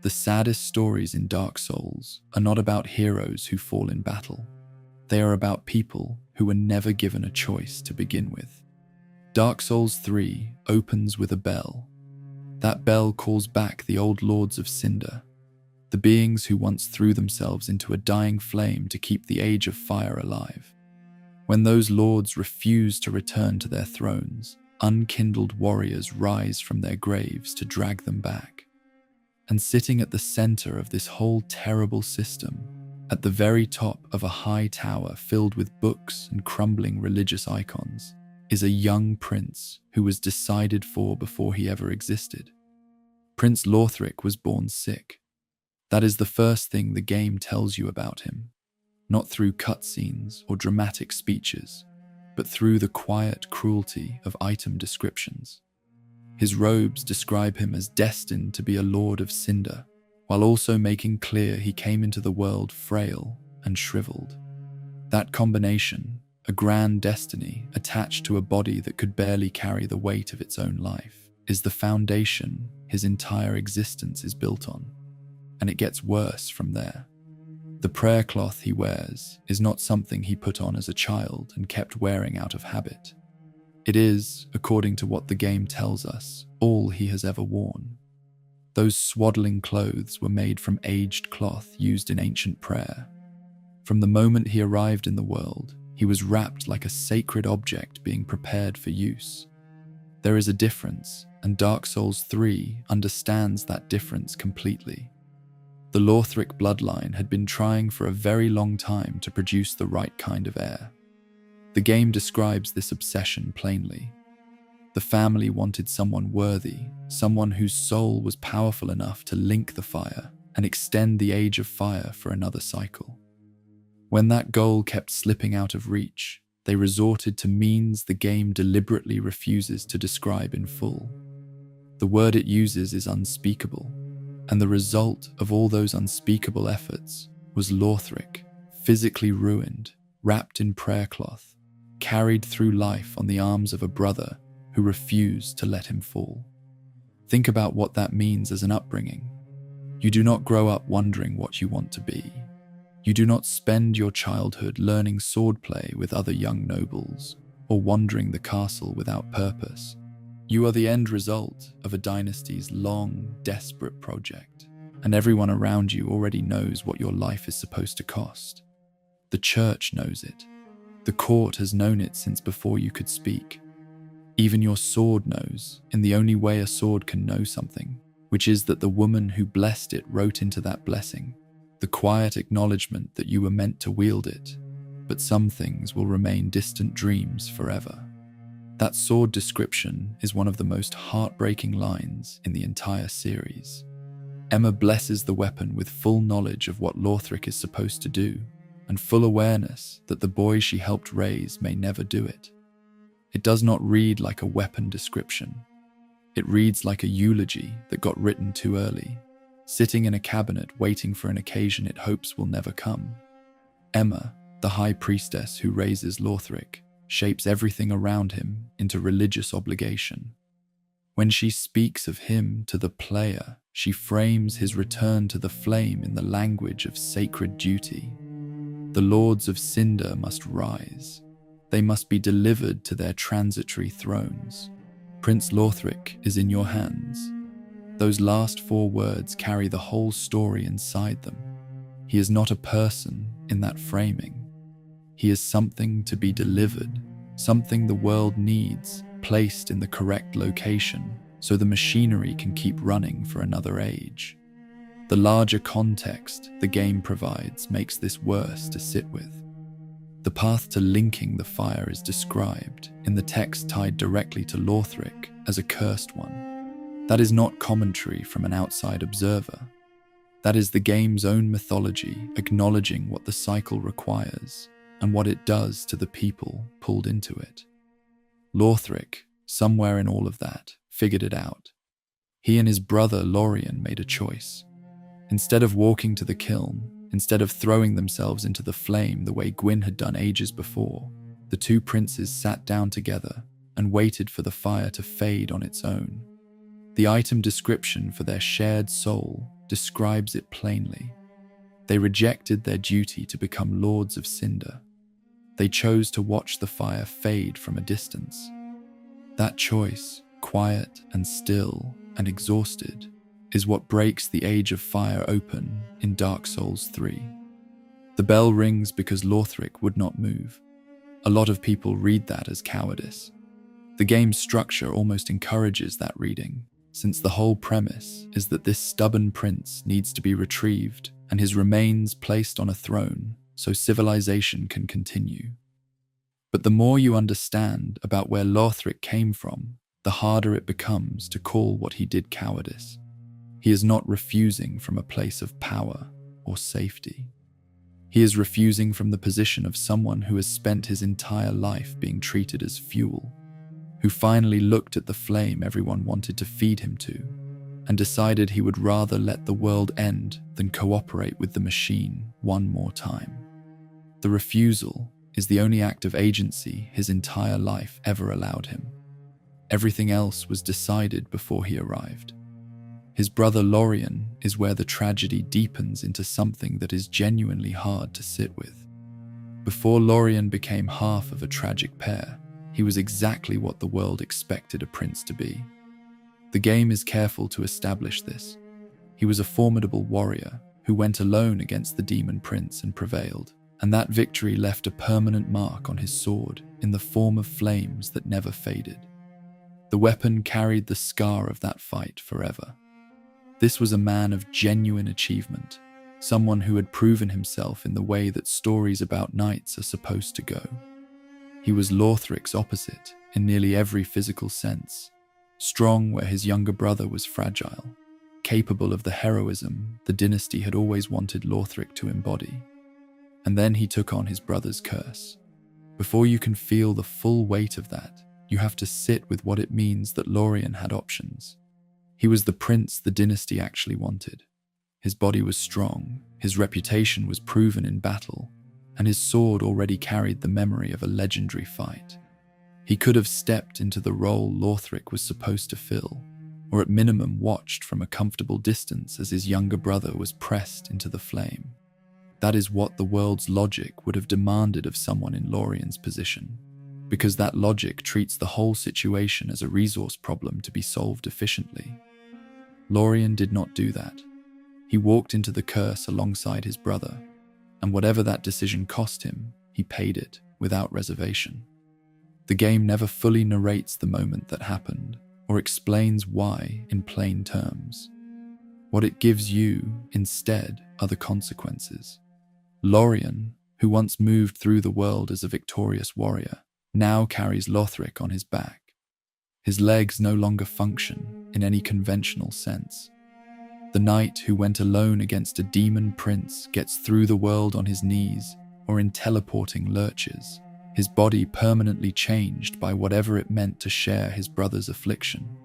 The saddest stories in Dark Souls are not about heroes who fall in battle. They are about people who were never given a choice to begin with. Dark Souls 3 opens with a bell. That bell calls back the old lords of Cinder, the beings who once threw themselves into a dying flame to keep the Age of Fire alive. When those lords refuse to return to their thrones, unkindled warriors rise from their graves to drag them back. And sitting at the center of this whole terrible system, at the very top of a high tower filled with books and crumbling religious icons, is a young prince who was decided for before he ever existed. Prince Lothric was born sick. That is the first thing the game tells you about him, not through cutscenes or dramatic speeches, but through the quiet cruelty of item descriptions. His robes describe him as destined to be a lord of Cinder, while also making clear he came into the world frail and shriveled. That combination, a grand destiny attached to a body that could barely carry the weight of its own life, is the foundation his entire existence is built on. And it gets worse from there. The prayer cloth he wears is not something he put on as a child and kept wearing out of habit. It is, according to what the game tells us, all he has ever worn. Those swaddling clothes were made from aged cloth used in ancient prayer. From the moment he arrived in the world, he was wrapped like a sacred object being prepared for use. There is a difference, and Dark Souls 3 understands that difference completely. The Lothric bloodline had been trying for a very long time to produce the right kind of heir. The game describes this obsession plainly. The family wanted someone worthy, someone whose soul was powerful enough to link the fire and extend the Age of Fire for another cycle. When that goal kept slipping out of reach, they resorted to means the game deliberately refuses to describe in full. The word it uses is unspeakable, and the result of all those unspeakable efforts was Lothric, physically ruined, wrapped in prayer cloth, carried through life on the arms of a brother who refused to let him fall. Think about what that means as an upbringing. You do not grow up wondering what you want to be. You do not spend your childhood learning swordplay with other young nobles, or wandering the castle without purpose. You are the end result of a dynasty's long, desperate project, and everyone around you already knows what your life is supposed to cost. The church knows it. The court has known it since before you could speak. Even your sword knows, in the only way a sword can know something, which is that the woman who blessed it wrote into that blessing, the quiet acknowledgement that you were meant to wield it, but some things will remain distant dreams forever. That sword description is one of the most heartbreaking lines in the entire series. Emma blesses the weapon with full knowledge of what Lothric is supposed to do, and full awareness that the boy she helped raise may never do it. It does not read like a weapon description. It reads like a eulogy that got written too early, sitting in a cabinet waiting for an occasion it hopes will never come. Emma, the high priestess who raises Lothric, shapes everything around him into religious obligation. When she speaks of him to the player, she frames his return to the flame in the language of sacred duty. The lords of Cinder must rise. They must be delivered to their transitory thrones. Prince Lothric is in your hands. Those last 4 words carry the whole story inside them. He is not a person in that framing. He is something to be delivered, something the world needs, placed in the correct location, so the machinery can keep running for another age. The larger context the game provides makes this worse to sit with. The path to linking the fire is described, in the text tied directly to Lothric, as a cursed one. That is not commentary from an outside observer. That is the game's own mythology acknowledging what the cycle requires and what it does to the people pulled into it. Lothric, somewhere in all of that, figured it out. He and his brother Lorien made a choice. Instead of walking to the kiln, instead of throwing themselves into the flame the way Gwyn had done ages before, the 2 princes sat down together and waited for the fire to fade on its own. The item description for their shared soul describes it plainly. They rejected their duty to become lords of Cinder. They chose to watch the fire fade from a distance. That choice, quiet and still and exhausted, is what breaks the Age of Fire open in Dark Souls 3. The bell rings because Lothric would not move. A lot of people read that as cowardice. The game's structure almost encourages that reading, since the whole premise is that this stubborn prince needs to be retrieved and his remains placed on a throne so civilization can continue. But the more you understand about where Lothric came from, the harder it becomes to call what he did cowardice. He is not refusing from a place of power or safety. He is refusing from the position of someone who has spent his entire life being treated as fuel, who finally looked at the flame everyone wanted to feed him to, and decided he would rather let the world end than cooperate with the machine one more time. The refusal is the only act of agency his entire life ever allowed him. Everything else was decided before he arrived. His brother Lorien is where the tragedy deepens into something that is genuinely hard to sit with. Before Lorien became half of a tragic pair, he was exactly what the world expected a prince to be. The game is careful to establish this. He was a formidable warrior who went alone against the demon prince and prevailed, and that victory left a permanent mark on his sword in the form of flames that never faded. The weapon carried the scar of that fight forever. This was a man of genuine achievement, someone who had proven himself in the way that stories about knights are supposed to go. He was Lothric's opposite in nearly every physical sense, strong where his younger brother was fragile, capable of the heroism the dynasty had always wanted Lothric to embody. And then he took on his brother's curse. Before you can feel the full weight of that, you have to sit with what it means that Lorien had options. He was the prince the dynasty actually wanted. His body was strong, his reputation was proven in battle, and his sword already carried the memory of a legendary fight. He could have stepped into the role Lothric was supposed to fill, or at minimum watched from a comfortable distance as his younger brother was pressed into the flame. That is what the world's logic would have demanded of someone in Lorien's position, because that logic treats the whole situation as a resource problem to be solved efficiently. Lorien did not do that. He walked into the curse alongside his brother, and whatever that decision cost him, he paid it without reservation. The game never fully narrates the moment that happened, or explains why in plain terms. What it gives you, instead, are the consequences. Lorien, who once moved through the world as a victorious warrior, now carries Lothric on his back. His legs no longer function in any conventional sense. The knight who went alone against a demon prince gets through the world on his knees or in teleporting lurches, his body permanently changed by whatever it meant to share his brother's affliction.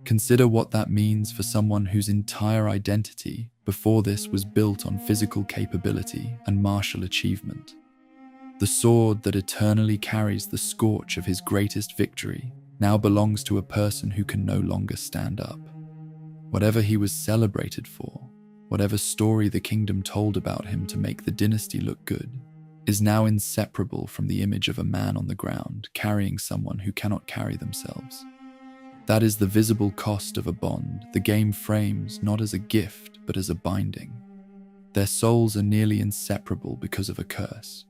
Consider what that means for someone whose entire identity before this was built on physical capability and martial achievement. The sword that eternally carries the scorch of his greatest victory now belongs to a person who can no longer stand up. Whatever he was celebrated for, whatever story the kingdom told about him to make the dynasty look good, is now inseparable from the image of a man on the ground carrying someone who cannot carry themselves. That is the visible cost of a bond the game frames not as a gift but as a binding. Their souls are nearly inseparable because of a curse.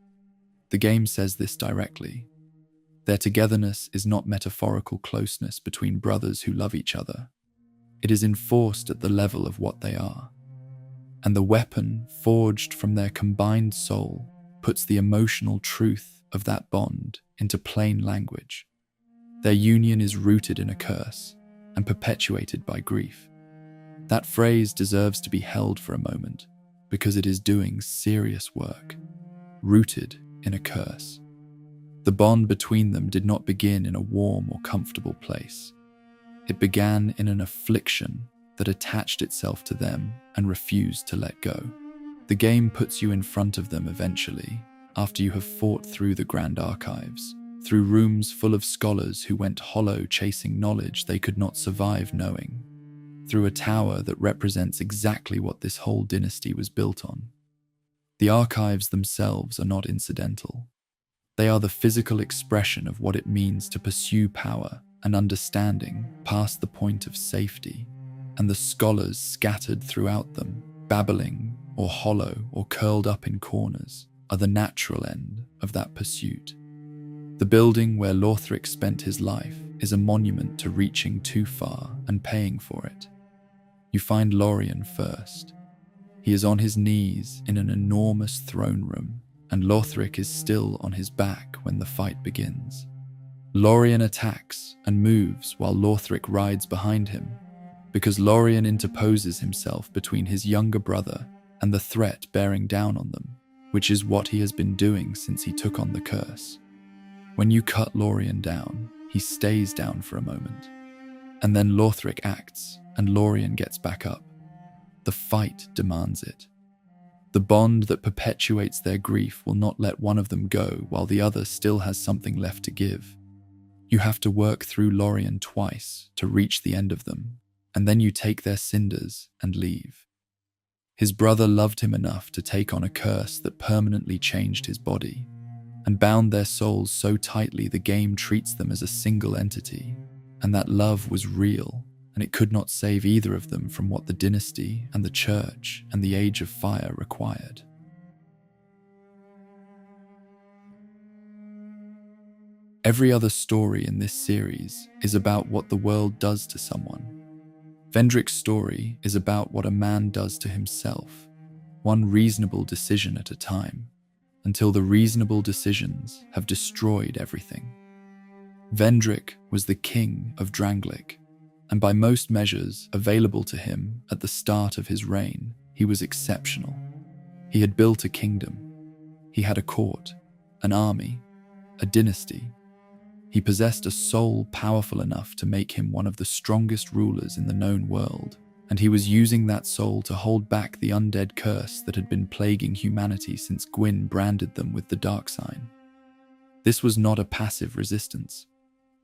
The game says this directly. Their togetherness is not metaphorical closeness between brothers who love each other. It is enforced at the level of what they are. And the weapon forged from their combined soul puts the emotional truth of that bond into plain language. Their union is rooted in a curse and perpetuated by grief. That phrase deserves to be held for a moment because it is doing serious work, rooted in a curse. The bond between them did not begin in a warm or comfortable place. It began in an affliction that attached itself to them and refused to let go. The game puts you in front of them eventually, after you have fought through the Grand Archives, through rooms full of scholars who went hollow chasing knowledge they could not survive knowing. through a tower that represents exactly what this whole dynasty was built on. The archives themselves are not incidental. They are the physical expression of what it means to pursue power and understanding past the point of safety, and the scholars scattered throughout them, babbling or hollow or curled up in corners, are the natural end of that pursuit. The building where Lothric spent his life is a monument to reaching too far and paying for it. You find Lorien first. He is on his knees in an enormous throne room, and Lothric is still on his back when the fight begins. Lorien attacks and moves while Lothric rides behind him, because Lorien interposes himself between his younger brother and the threat bearing down on them, which is what he has been doing since he took on the curse. When you cut Lorien down, he stays down for a moment, and then Lothric acts and Lorien gets back up. The fight demands it. The bond that perpetuates their grief will not let one of them go while the other still has something left to give. You have to work through Lorien twice to reach the end of them, and then you take their cinders and leave. His brother loved him enough to take on a curse that permanently changed his body, and bound their souls so tightly the game treats them as a single entity, and that love was real, and it could not save either of them from what the dynasty and the church and the Age of Fire required. Every other story in this series is about what the world does to someone. Vendrick's story is about what a man does to himself, one reasonable decision at a time, until the reasonable decisions have destroyed everything. Vendrick was the king of Drangleic, and by most measures available to him at the start of his reign, he was exceptional. He had built a kingdom. He had a court, an army, a dynasty. He possessed a soul powerful enough to make him one of the strongest rulers in the known world, and he was using that soul to hold back the undead curse that had been plaguing humanity since Gwyn branded them with the dark sign. This was not a passive resistance.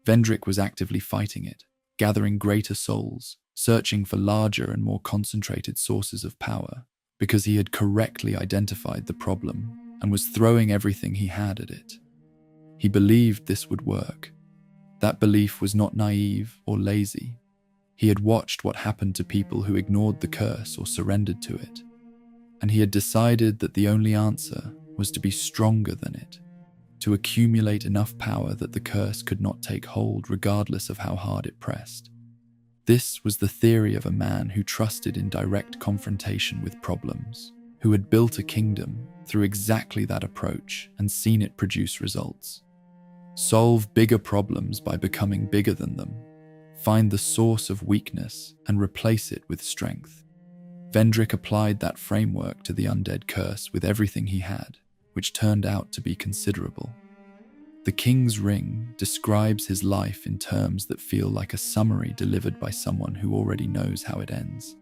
Vendrick was actively fighting it, gathering greater souls, searching for larger and more concentrated sources of power, because he had correctly identified the problem and was throwing everything he had at it. He believed this would work. That belief was not naive or lazy. He had watched what happened to people who ignored the curse or surrendered to it, and he had decided that the only answer was to be stronger than it, to accumulate enough power that the curse could not take hold regardless of how hard it pressed. This was the theory of a man who trusted in direct confrontation with problems, who had built a kingdom through exactly that approach and seen it produce results. Solve bigger problems by becoming bigger than them. Find the source of weakness and replace it with strength. Vendrick applied that framework to the undead curse with everything he had, which turned out to be considerable. The King's Ring describes his life in terms that feel like a summary delivered by someone who already knows how it ends.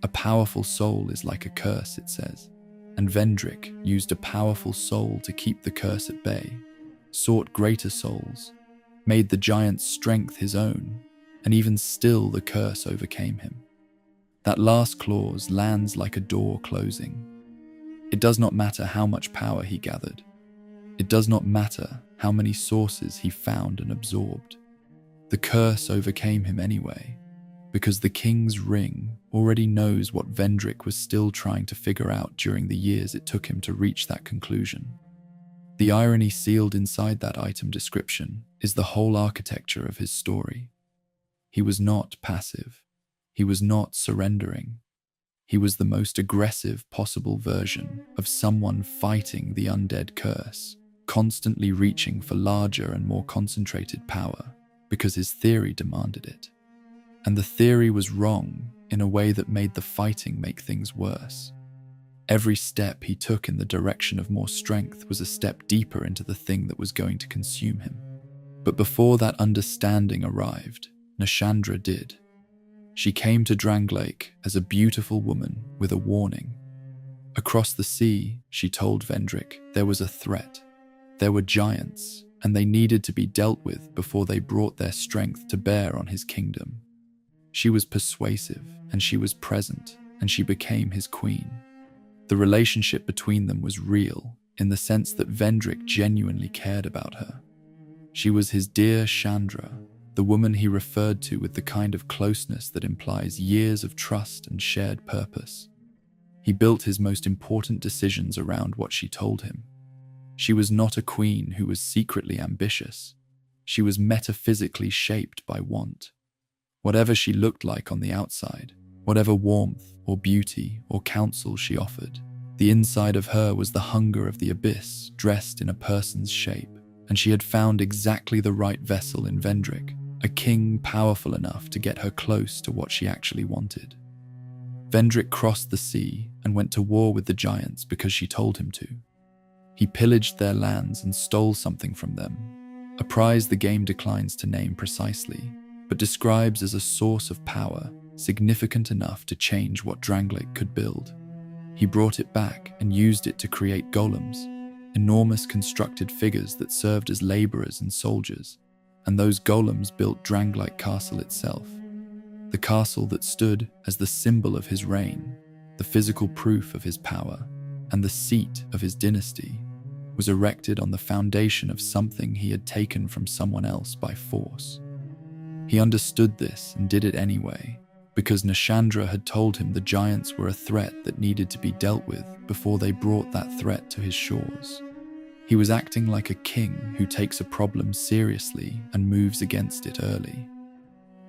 A powerful soul is like a curse, it says, and Vendrick used a powerful soul to keep the curse at bay, sought greater souls, made the giant's strength his own, and even still the curse overcame him. That last clause lands like a door closing. It does not matter how much power he gathered. It does not matter how many sources he found and absorbed. The curse overcame him anyway, because the King's Ring already knows what Vendrick was still trying to figure out during the years it took him to reach that conclusion. The irony sealed inside that item description is the whole architecture of his story. He was not passive. He was not surrendering. He was the most aggressive possible version of someone fighting the undead curse, constantly reaching for larger and more concentrated power because his theory demanded it. And the theory was wrong in a way that made the fighting make things worse. Every step he took in the direction of more strength was a step deeper into the thing that was going to consume him. But before that understanding arrived, Nashandra did. She came to Drangleic as a beautiful woman with a warning. Across the sea, she told Vendrick, there was a threat. There were giants, and they needed to be dealt with before they brought their strength to bear on his kingdom. She was persuasive, and she was present, and she became his queen. The relationship between them was real, in the sense that Vendrick genuinely cared about her. She was his dear Chandra, the woman he referred to with the kind of closeness that implies years of trust and shared purpose. He built his most important decisions around what she told him. She was not a queen who was secretly ambitious. She was metaphysically shaped by want. Whatever she looked like on the outside, whatever warmth or beauty or counsel she offered, the inside of her was the hunger of the abyss dressed in a person's shape, and she had found exactly the right vessel in Vendrick, a king powerful enough to get her close to what she actually wanted. Vendrick crossed the sea and went to war with the giants because she told him to. He pillaged their lands and stole something from them, a prize the game declines to name precisely, but describes as a source of power significant enough to change what Drangleic could build. He brought it back and used it to create golems, enormous constructed figures that served as laborers and soldiers, and those golems built Drangleic Castle itself. The castle that stood as the symbol of his reign, the physical proof of his power, and the seat of his dynasty, was erected on the foundation of something he had taken from someone else by force. He understood this and did it anyway, because Nashandra had told him the giants were a threat that needed to be dealt with before they brought that threat to his shores. He was acting like a king who takes a problem seriously and moves against it early.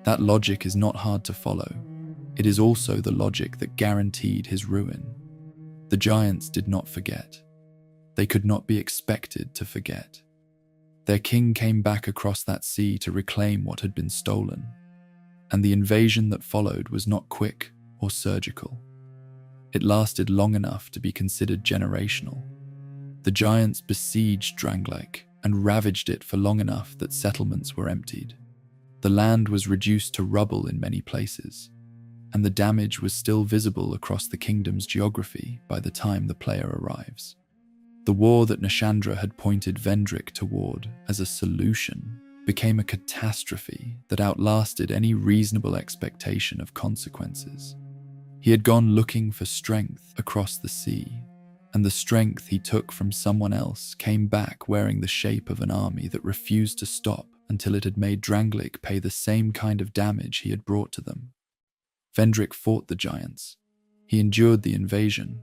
That logic is not hard to follow. It is also the logic that guaranteed his ruin. The giants did not forget. They could not be expected to forget. Their king came back across that sea to reclaim what had been stolen, and the invasion that followed was not quick or surgical. It lasted long enough to be considered generational. The giants besieged Drangleic and ravaged it for long enough that settlements were emptied. The land was reduced to rubble in many places, and the damage was still visible across the kingdom's geography by the time the player arrives. The war that Nashandra had pointed Vendrick toward as a solution became a catastrophe that outlasted any reasonable expectation of consequences. He had gone looking for strength across the sea, and the strength he took from someone else came back wearing the shape of an army that refused to stop until it had made Drangleic pay the same kind of damage he had brought to them. Vendrick fought the giants. He endured the invasion.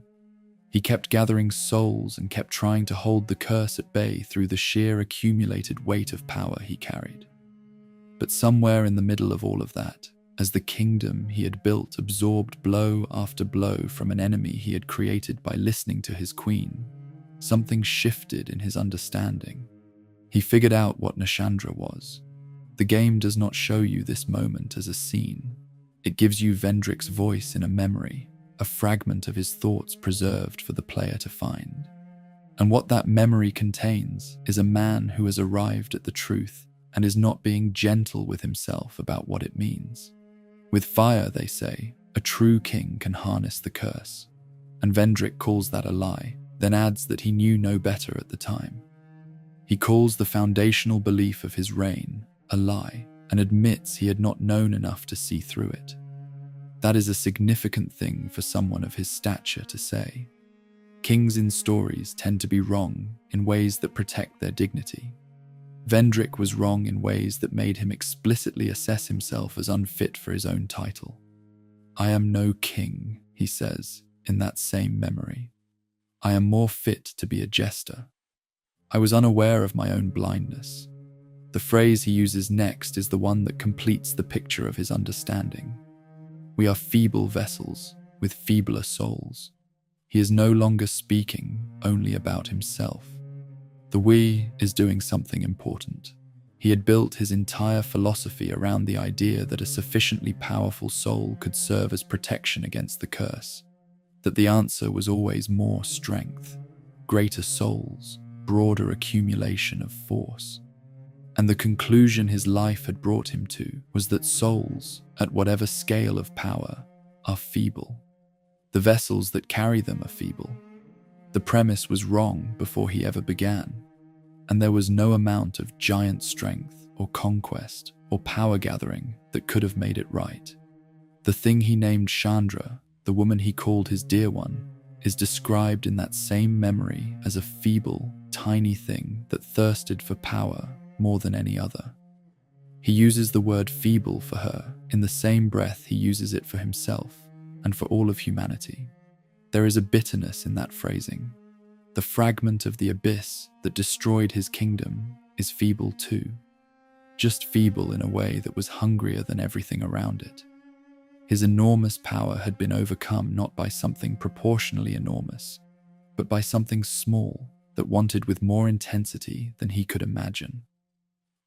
He kept gathering souls and kept trying to hold the curse at bay through the sheer accumulated weight of power he carried. But somewhere in the middle of all of that, as the kingdom he had built absorbed blow after blow from an enemy he had created by listening to his queen, something shifted in his understanding. He figured out what Nashandra was. The game does not show you this moment as a scene. It gives you Vendrick's voice in a memory, a fragment of his thoughts preserved for the player to find. And what that memory contains is a man who has arrived at the truth and is not being gentle with himself about what it means. With fire, they say, a true king can harness the curse. And Vendrick calls that a lie, then adds that he knew no better at the time. He calls the foundational belief of his reign a lie and admits he had not known enough to see through it. That is a significant thing for someone of his stature to say. Kings in stories tend to be wrong in ways that protect their dignity. Vendrick was wrong in ways that made him explicitly assess himself as unfit for his own title. "I am no king," he says in that same memory. "I am more fit to be a jester." I was unaware of my own blindness. The phrase he uses next is the one that completes the picture of his understanding. We are feeble vessels with feebler souls. He is no longer speaking only about himself. The we is doing something important. He had built his entire philosophy around the idea that a sufficiently powerful soul could serve as protection against the curse, that the answer was always more strength, greater souls, broader accumulation of force. And the conclusion his life had brought him to was that souls, at whatever scale of power, are feeble. The vessels that carry them are feeble. The premise was wrong before he ever began, and there was no amount of giant strength or conquest or power gathering that could have made it right. The thing he named Chandra, the woman he called his dear one, is described in that same memory as a feeble, tiny thing that thirsted for power more than any other. He uses the word feeble for her in the same breath he uses it for himself and for all of humanity. There is a bitterness in that phrasing. The fragment of the abyss that destroyed his kingdom is feeble too, just feeble in a way that was hungrier than everything around it. His enormous power had been overcome not by something proportionally enormous, but by something small that wanted with more intensity than he could imagine.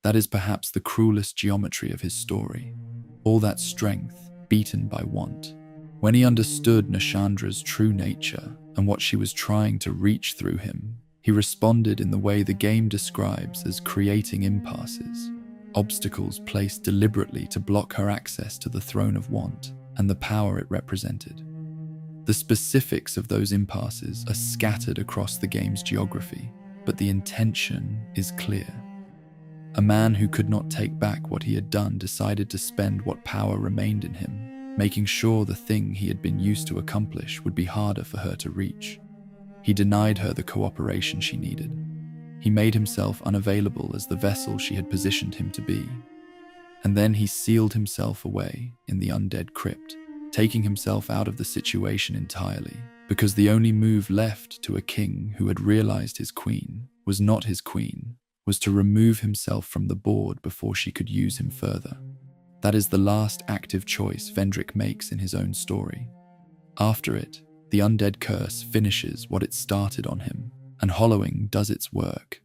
That is perhaps the cruelest geometry of his story, all that strength beaten by want. When he understood Nishandra's true nature and what she was trying to reach through him, he responded in the way the game describes as creating impasses, obstacles placed deliberately to block her access to the throne of want and the power it represented. The specifics of those impasses are scattered across the game's geography, but the intention is clear. A man who could not take back what he had done decided to spend what power remained in him, making sure the thing he had been used to accomplish would be harder for her to reach. He denied her the cooperation she needed. He made himself unavailable as the vessel she had positioned him to be. And then he sealed himself away in the undead crypt, taking himself out of the situation entirely, because the only move left to a king who had realized his queen was not his queen was to remove himself from the board before she could use him further. That is the last active choice Vendrick makes in his own story. After it, the undead curse finishes what it started on him, and hollowing does its work.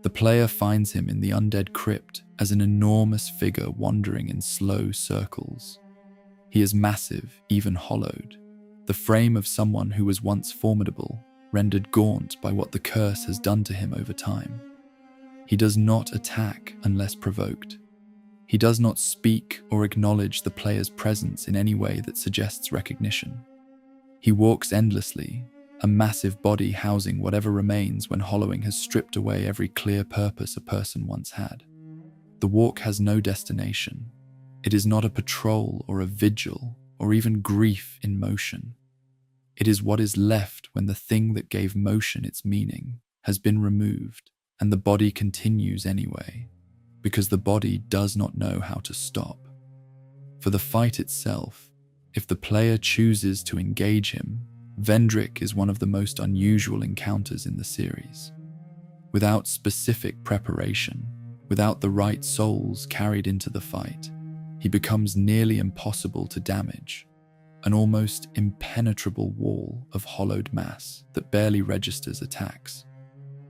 The player finds him in the undead crypt as an enormous figure wandering in slow circles. He is massive, even hollowed, the frame of someone who was once formidable, rendered gaunt by what the curse has done to him over time. He does not attack unless provoked. He does not speak or acknowledge the player's presence in any way that suggests recognition. He walks endlessly, a massive body housing whatever remains when hollowing has stripped away every clear purpose a person once had. The walk has no destination. It is not a patrol or a vigil or even grief in motion. It is what is left when the thing that gave motion its meaning has been removed, and the body continues anyway, because the body does not know how to stop. For the fight itself, if the player chooses to engage him, Vendrick is one of the most unusual encounters in the series. Without specific preparation, without the right souls carried into the fight, he becomes nearly impossible to damage, an almost impenetrable wall of hollowed mass that barely registers attacks.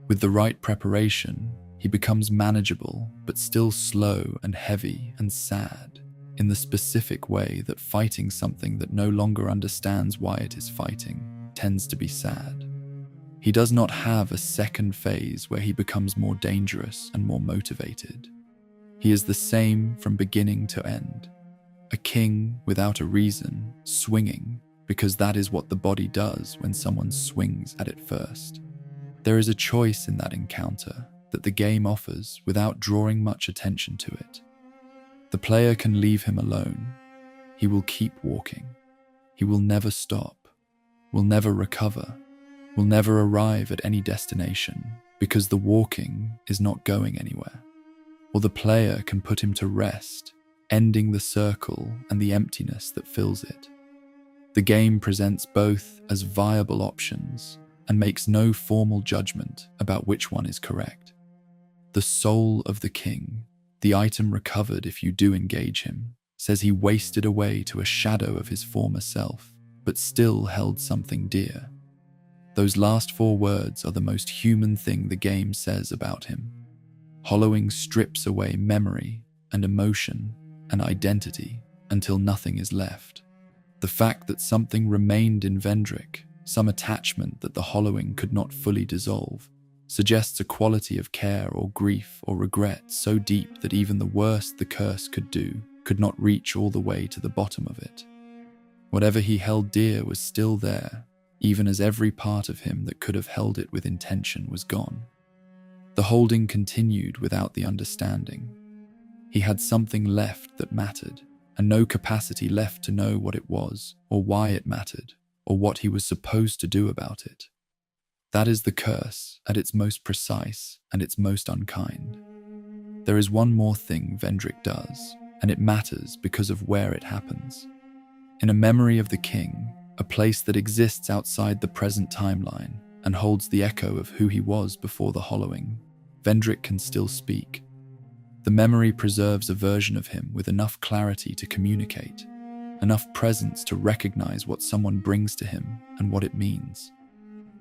With the right preparation, he becomes manageable but still slow and heavy and sad, in the specific way that fighting something that no longer understands why it is fighting tends to be sad. He does not have a second phase where he becomes more dangerous and more motivated. He is the same from beginning to end, a king without a reason, swinging, because that is what the body does when someone swings at it first. There is a choice in that encounter that the game offers without drawing much attention to it. The player can leave him alone. He will keep walking. He will never stop, will never recover, will never arrive at any destination because the walking is not going anywhere. Or the player can put him to rest, ending the circle and the emptiness that fills it. The game presents both as viable options and makes no formal judgment about which one is correct. The soul of the king, the item recovered if you do engage him, says he wasted away to a shadow of his former self, but still held something dear. Those last 4 words are the most human thing the game says about him. Hollowing strips away memory and emotion and identity until nothing is left. The fact that something remained in Vendrick, some attachment that the hollowing could not fully dissolve, suggests a quality of care or grief or regret so deep that even the worst the curse could do could not reach all the way to the bottom of it. Whatever he held dear was still there, even as every part of him that could have held it with intention was gone. The holding continued without the understanding. He had something left that mattered, and no capacity left to know what it was, or why it mattered, or what he was supposed to do about it. That is the curse at its most precise and its most unkind. There is one more thing Vendrick does, and it matters because of where it happens. In a memory of the king, a place that exists outside the present timeline and holds the echo of who he was before the hollowing, Vendrick can still speak. The memory preserves a version of him with enough clarity to communicate, enough presence to recognize what someone brings to him and what it means.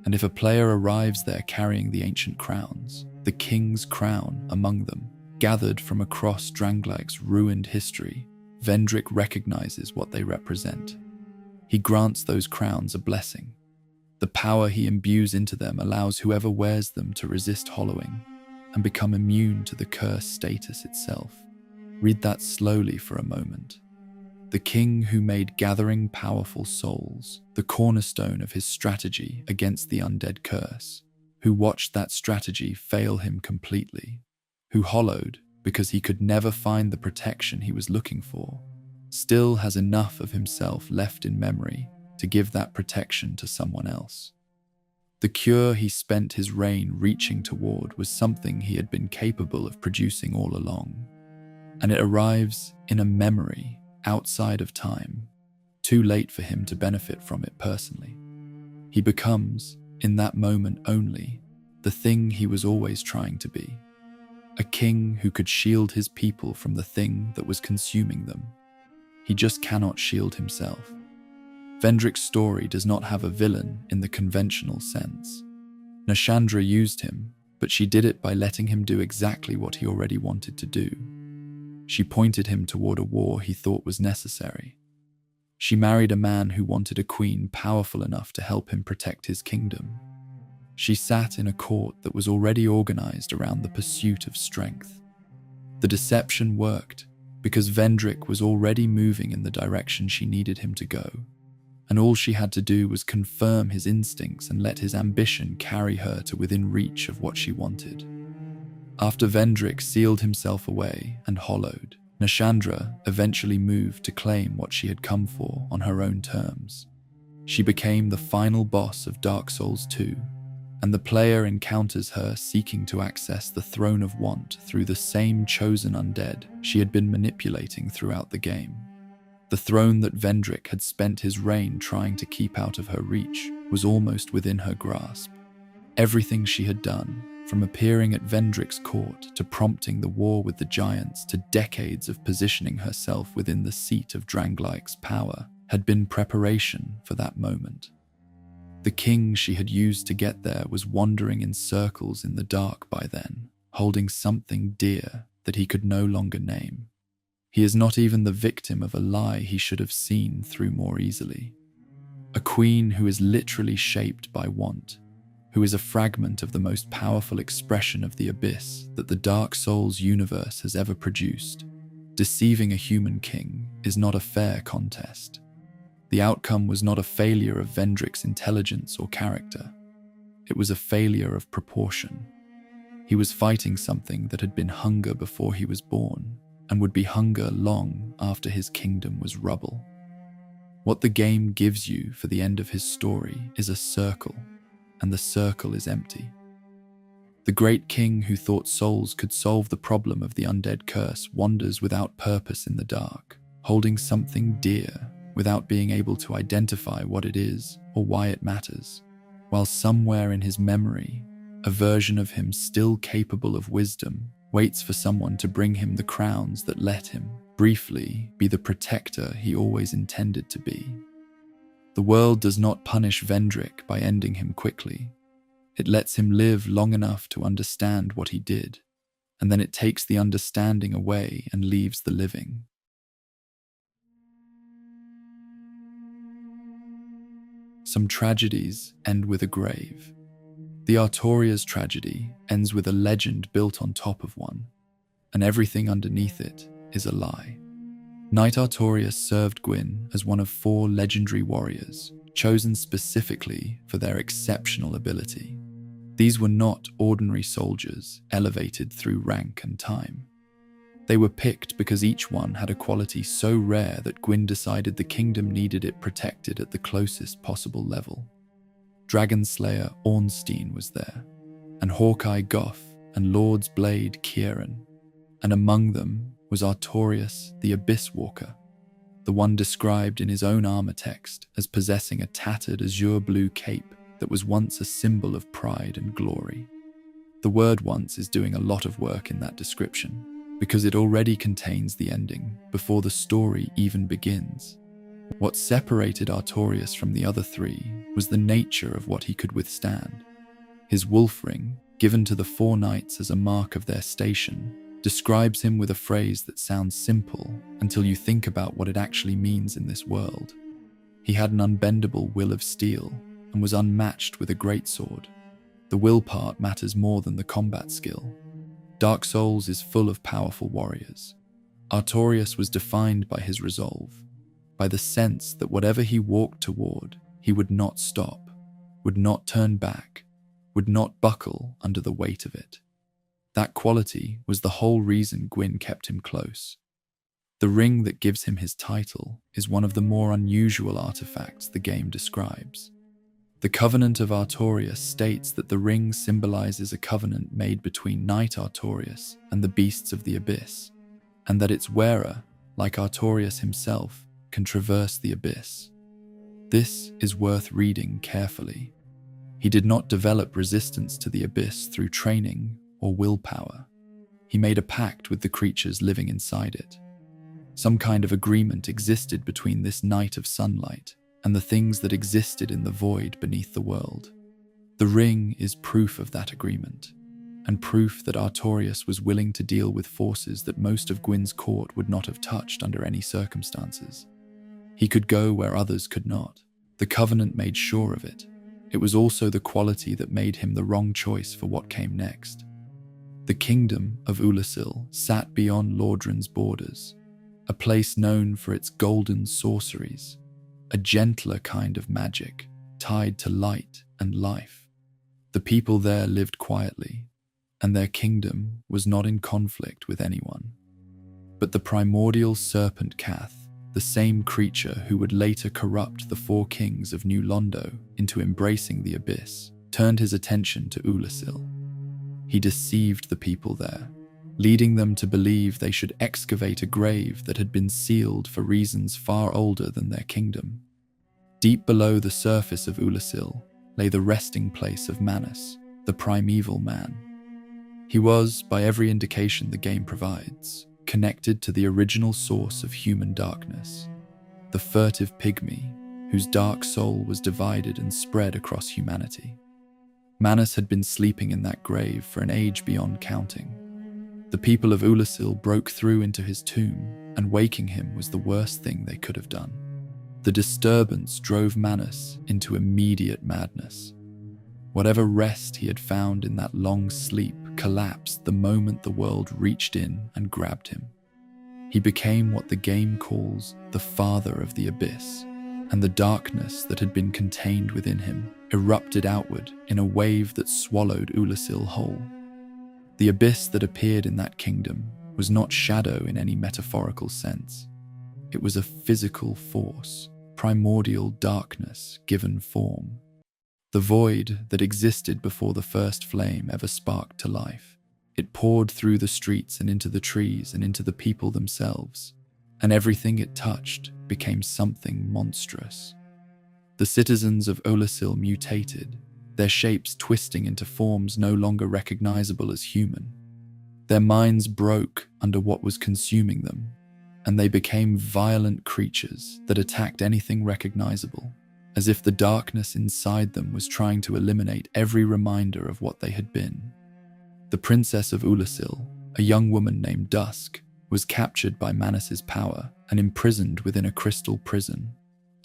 And if a player arrives there carrying the ancient crowns, the king's crown among them, gathered from across Dranglag's ruined history, Vendrick recognizes what they represent. He grants those crowns a blessing. The power he imbues into them allows whoever wears them to resist hollowing and become immune to the curse status itself. Read that slowly for a moment. The king who made gathering powerful souls the cornerstone of his strategy against the undead curse, who watched that strategy fail him completely, who hollowed because he could never find the protection he was looking for, still has enough of himself left in memory to give that protection to someone else. The cure he spent his reign reaching toward was something he had been capable of producing all along, and it arrives in a memory outside of time, too late for him to benefit from it personally. He becomes, in that moment only, the thing he was always trying to be. A king who could shield his people from the thing that was consuming them. He just cannot shield himself. Vendrick's story does not have a villain in the conventional sense. Nashandra used him, but she did it by letting him do exactly what he already wanted to do. She pointed him toward a war he thought was necessary. She married a man who wanted a queen powerful enough to help him protect his kingdom. She sat in a court that was already organized around the pursuit of strength. The deception worked because Vendrick was already moving in the direction she needed him to go, and all she had to do was confirm his instincts and let his ambition carry her to within reach of what she wanted. After Vendrick sealed himself away and hollowed, Nashandra eventually moved to claim what she had come for on her own terms. She became the final boss of Dark Souls 2, and the player encounters her seeking to access the Throne of Want through the same chosen undead she had been manipulating throughout the game. The throne that Vendrick had spent his reign trying to keep out of her reach was almost within her grasp. Everything she had done, from appearing at Vendrick's court to prompting the war with the giants to decades of positioning herself within the seat of Dranglag's power, had been preparation for that moment. The king she had used to get there was wandering in circles in the dark by then, holding something dear that he could no longer name. He is not even the victim of a lie he should have seen through more easily. A queen who is literally shaped by want, who is a fragment of the most powerful expression of the abyss that the Dark Souls universe has ever produced. Deceiving a human king is not a fair contest. The outcome was not a failure of Vendrick's intelligence or character. It was a failure of proportion. He was fighting something that had been hunger before he was born, and would be hunger long after his kingdom was rubble. What the game gives you for the end of his story is a circle, and the circle is empty. The great king who thought souls could solve the problem of the undead curse wanders without purpose in the dark, holding something dear without being able to identify what it is or why it matters, while somewhere in his memory, a version of him still capable of wisdom waits for someone to bring him the crowns that let him, briefly, be the protector he always intended to be. The world does not punish Vendrick by ending him quickly. It lets him live long enough to understand what he did, and then it takes the understanding away and leaves the living. Some tragedies end with a grave. The Artoria's tragedy ends with a legend built on top of one, and everything underneath it is a lie. Knight Artoria served Gwyn as one of 4 legendary warriors, chosen specifically for their exceptional ability. These were not ordinary soldiers elevated through rank and time. They were picked because each one had a quality so rare that Gwyn decided the kingdom needed it protected at the closest possible level. Dragonslayer Ornstein was there, and Hawkeye Goff, and Lord's Blade Kieran, and among them was Artorias the Abyss Walker, the one described in his own armor text as possessing a tattered azure blue cape that was once a symbol of pride and glory. The word once is doing a lot of work in that description, because it already contains the ending before the story even begins. What separated Artorias from the other three was the nature of what he could withstand. His wolf ring, given to the four knights as a mark of their station, describes him with a phrase that sounds simple until you think about what it actually means in this world. He had an unbendable will of steel and was unmatched with a greatsword. The will part matters more than the combat skill. Dark Souls is full of powerful warriors. Artorias was defined by his resolve, by the sense that whatever he walked toward, he would not stop, would not turn back, would not buckle under the weight of it. That quality was the whole reason Gwyn kept him close. The ring that gives him his title is one of the more unusual artifacts the game describes. The Covenant of Artorias states that the ring symbolizes a covenant made between Knight Artorias and the beasts of the abyss, and that its wearer, like Artorias himself, can traverse the abyss. This is worth reading carefully. He did not develop resistance to the abyss through training or willpower. He made a pact with the creatures living inside it. Some kind of agreement existed between this Knight of Sunlight and the things that existed in the void beneath the world. The ring is proof of that agreement, and proof that Artorias was willing to deal with forces that most of Gwyn's court would not have touched under any circumstances. He could go where others could not. The Covenant made sure of it. It was also the quality that made him the wrong choice for what came next. The kingdom of Ulasil sat beyond Lordran's borders, a place known for its golden sorceries, a gentler kind of magic tied to light and life. The people there lived quietly, and their kingdom was not in conflict with anyone. But the primordial serpent Kath, the same creature who would later corrupt the four kings of New Londo into embracing the abyss, turned his attention to Ulasil. He deceived the people there, leading them to believe they should excavate a grave that had been sealed for reasons far older than their kingdom. Deep below the surface of Ulasil lay the resting place of Manus, the primeval man. He was, by every indication the game provides, connected to the original source of human darkness, the furtive pygmy whose dark soul was divided and spread across humanity. Manus had been sleeping in that grave for an age beyond counting. The people of Ulasil broke through into his tomb, and waking him was the worst thing they could have done. The disturbance drove Manus into immediate madness. Whatever rest he had found in that long sleep collapsed the moment the world reached in and grabbed him. He became what the game calls the Father of the Abyss, and the darkness that had been contained within him erupted outward in a wave that swallowed Ulasil whole. The abyss that appeared in that kingdom was not shadow in any metaphorical sense. It was a physical force, primordial darkness given form. The void that existed before the first flame ever sparked to life. It poured through the streets and into the trees and into the people themselves, and everything it touched became something monstrous. The citizens of Ulasil mutated, their shapes twisting into forms no longer recognizable as human. Their minds broke under what was consuming them, and they became violent creatures that attacked anything recognizable, as if the darkness inside them was trying to eliminate every reminder of what they had been. The princess of Ulasil, a young woman named Dusk, was captured by Manus's power and imprisoned within a crystal prison,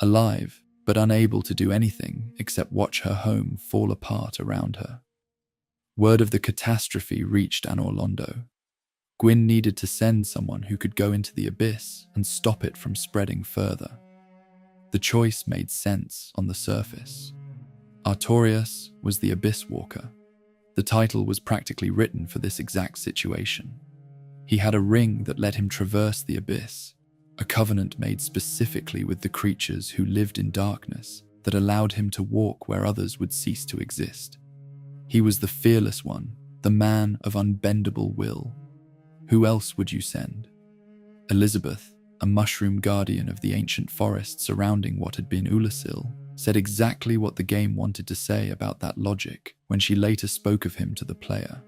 alive but unable to do anything except watch her home fall apart around her. Word of the catastrophe reached Anor Londo. Gwyn needed to send someone who could go into the abyss and stop it from spreading further. The choice made sense on the surface. Artorias was the Abyss Walker. The title was practically written for this exact situation. He had a ring that let him traverse the abyss, a covenant made specifically with the creatures who lived in darkness that allowed him to walk where others would cease to exist. He was the fearless one, the man of unbendable will. Who else would you send? Elizabeth, a mushroom guardian of the ancient forest surrounding what had been Ulasil, said exactly what the game wanted to say about that logic when she later spoke of him to the player.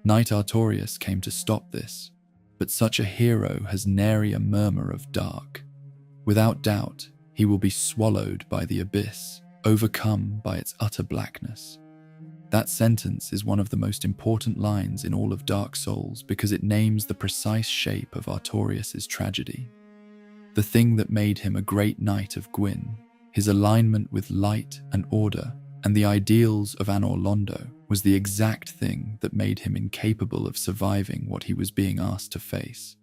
Knight Artorias came to stop this, but such a hero has nary a murmur of dark. Without doubt, he will be swallowed by the abyss, overcome by its utter blackness. That sentence is one of the most important lines in all of Dark Souls because it names the precise shape of Artorias' tragedy. The thing that made him a great knight of Gwyn, his alignment with light and order, and the ideals of Anor Londo, was the exact thing that made him incapable of surviving what he was being asked to face.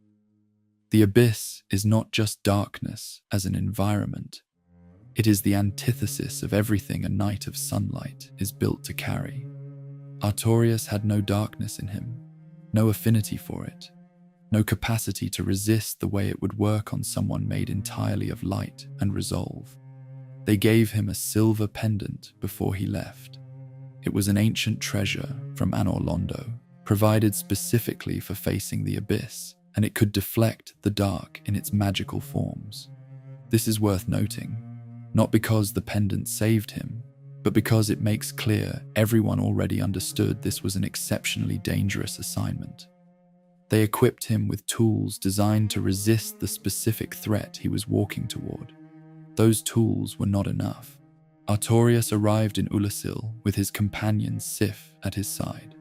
The abyss is not just darkness as an environment. It is the antithesis of everything a knight of sunlight is built to carry. Artorias had no darkness in him, no affinity for it, no capacity to resist the way it would work on someone made entirely of light and resolve. They gave him a silver pendant before he left. It was an ancient treasure from Anor Londo, provided specifically for facing the abyss, and it could deflect the dark in its magical forms. This is worth noting, not because the pendant saved him, but because it makes clear everyone already understood this was an exceptionally dangerous assignment. They equipped him with tools designed to resist the specific threat he was walking toward. Those tools were not enough. Artorias arrived in Ulasil with his companion Sif at his side.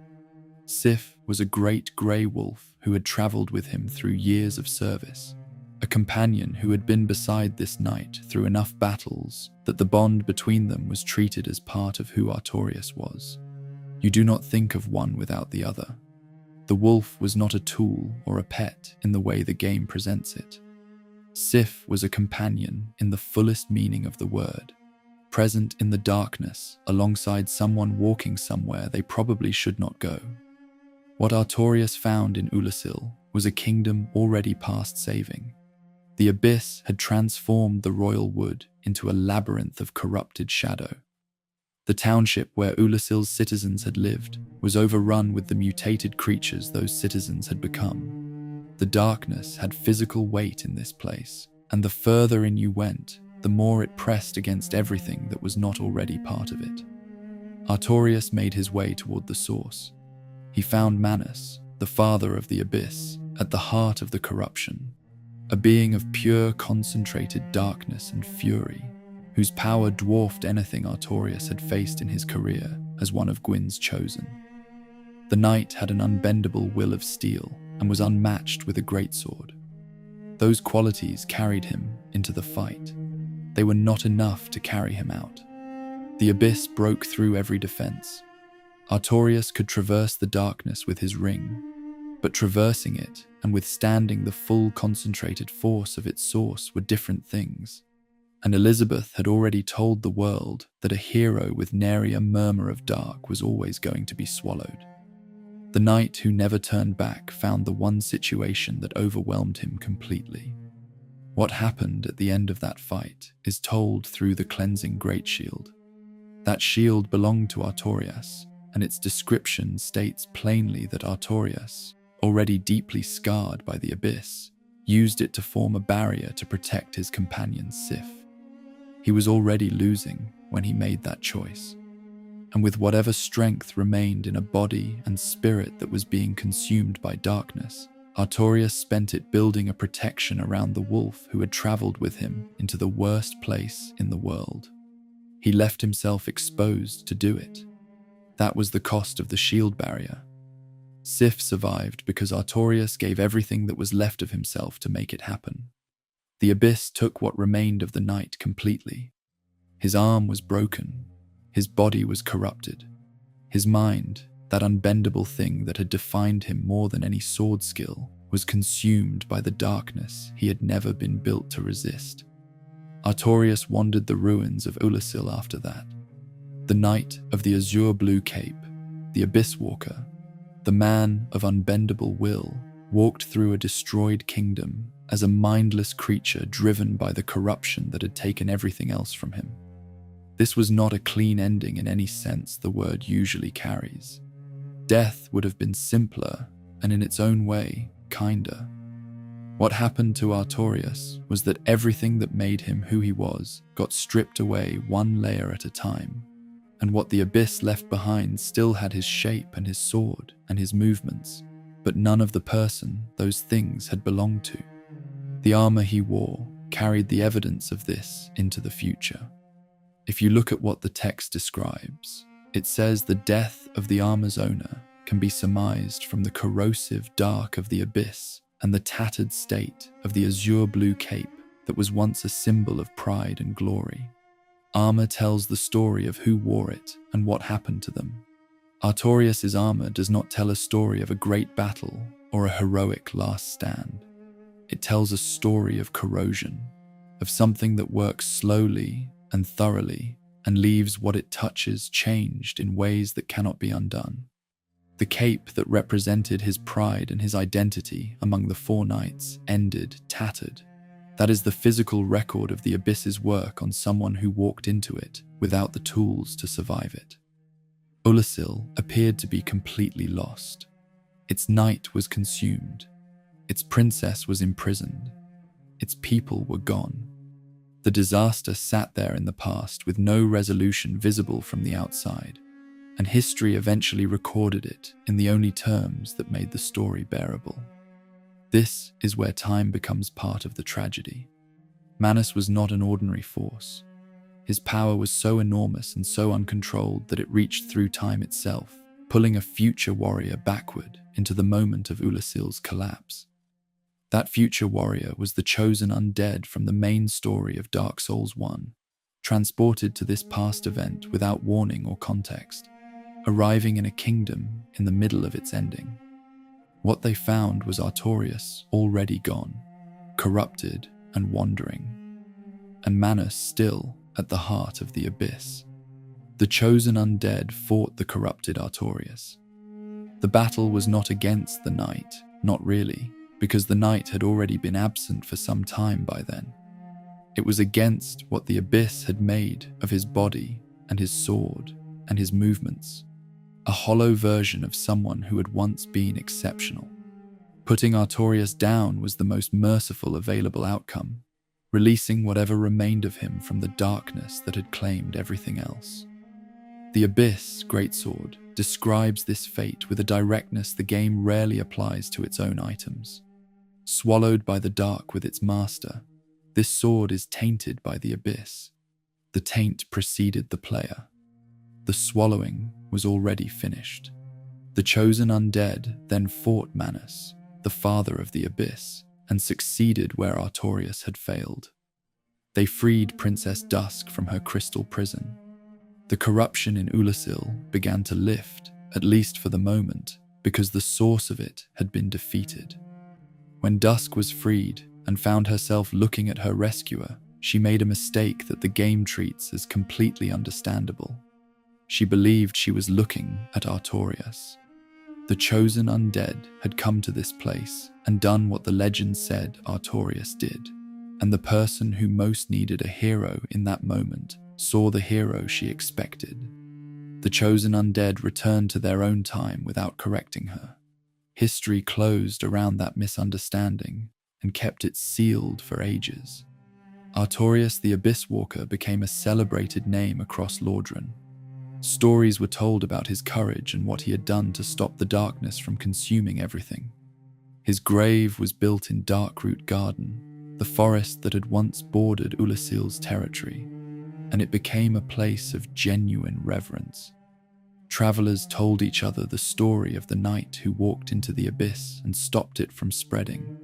Sif was a great grey wolf who had travelled with him through years of service, a companion who had been beside this knight through enough battles that the bond between them was treated as part of who Artorias was. You do not think of one without the other. The wolf was not a tool or a pet in the way the game presents it. Sif was a companion in the fullest meaning of the word, present in the darkness alongside someone walking somewhere they probably should not go. What Artorias found in Ulasil was a kingdom already past saving. The abyss had transformed the royal wood into a labyrinth of corrupted shadow. The township where Ulasil's citizens had lived was overrun with the mutated creatures those citizens had become. The darkness had physical weight in this place, and the further in you went, the more it pressed against everything that was not already part of it. Artorias made his way toward the source. He found Manus, the father of the abyss, at the heart of the corruption, a being of pure concentrated darkness and fury, whose power dwarfed anything Artorias had faced in his career as one of Gwyn's chosen. The knight had an unbendable will of steel and was unmatched with a greatsword. Those qualities carried him into the fight. They were not enough to carry him out. The abyss broke through every defense. Artorias could traverse the darkness with his ring, but traversing it and withstanding the full concentrated force of its source were different things. And Elizabeth had already told the world that a hero with nary a murmur of dark was always going to be swallowed. The knight who never turned back found the one situation that overwhelmed him completely. What happened at the end of that fight is told through the cleansing great shield. That shield belonged to Artorias, and its description states plainly that Artorias, already deeply scarred by the abyss, used it to form a barrier to protect his companion Sif. He was already losing when he made that choice, and with whatever strength remained in a body and spirit that was being consumed by darkness, Artorias spent it building a protection around the wolf who had travelled with him into the worst place in the world. He left himself exposed to do it. That was the cost of the shield barrier. Sif survived because Artorias gave everything that was left of himself to make it happen. The abyss took what remained of the knight completely. His arm was broken. His body was corrupted. His mind, that unbendable thing that had defined him more than any sword skill, was consumed by the darkness he had never been built to resist. Artorias wandered the ruins of Ulasil after that. The knight of the azure blue cape, the abyss walker, the man of unbendable will, walked through a destroyed kingdom as a mindless creature driven by the corruption that had taken everything else from him. This was not a clean ending in any sense the word usually carries. Death would have been simpler and, in its own way, kinder. What happened to Artorias was that everything that made him who he was got stripped away one layer at a time, and what the abyss left behind still had his shape and his sword and his movements, but none of the person those things had belonged to. The armor he wore carried the evidence of this into the future. If you look at what the text describes, it says the death of the armor's owner can be surmised from the corrosive dark of the abyss and the tattered state of the azure blue cape that was once a symbol of pride and glory. Armor tells the story of who wore it and what happened to them. Artorias' armor does not tell a story of a great battle or a heroic last stand. It tells a story of corrosion, of something that works slowly and thoroughly and leaves what it touches changed in ways that cannot be undone. The cape that represented his pride and his identity among the four knights ended tattered. That is the physical record of the abyss's work on someone who walked into it without the tools to survive it. Ulasil appeared to be completely lost. Its knight was consumed. Its princess was imprisoned. Its people were gone. The disaster sat there in the past with no resolution visible from the outside, and history eventually recorded it in the only terms that made the story bearable. This is where time becomes part of the tragedy. Manus was not an ordinary force. His power was so enormous and so uncontrolled that it reached through time itself, pulling a future warrior backward into the moment of Ulasil's collapse. That future warrior was the chosen undead from the main story of Dark Souls 1, transported to this past event without warning or context, arriving in a kingdom in the middle of its ending. What they found was Artorias already gone, corrupted and wandering, and Manus still at the heart of the abyss. The chosen undead fought the corrupted Artorias. The battle was not against the knight, not really, because the knight had already been absent for some time by then. It was against what the abyss had made of his body and his sword and his movements, a hollow version of someone who had once been exceptional. Putting Artorias down was the most merciful available outcome, releasing whatever remained of him from the darkness that had claimed everything else. The Abyss Greatsword describes this fate with a directness the game rarely applies to its own items. Swallowed by the dark with its master, this sword is tainted by the abyss. The taint preceded the player. The swallowing was already finished. The chosen undead then fought Manus, the father of the abyss, and succeeded where Artorias had failed. They freed Princess Dusk from her crystal prison. The corruption in Ulasil began to lift, at least for the moment, because the source of it had been defeated. When Dusk was freed and found herself looking at her rescuer, she made a mistake that the game treats as completely understandable. She believed she was looking at Artorias. The chosen undead had come to this place and done what the legend said Artorias did, and the person who most needed a hero in that moment saw the hero she expected. The chosen undead returned to their own time without correcting her. History closed around that misunderstanding and kept it sealed for ages. Artorias the Abyss Walker became a celebrated name across Lordran. Stories were told about his courage and what he had done to stop the darkness from consuming everything. His grave was built in Darkroot Garden, the forest that had once bordered Ulasil's territory, and it became a place of genuine reverence. Travelers told each other the story of the knight who walked into the abyss and stopped it from spreading,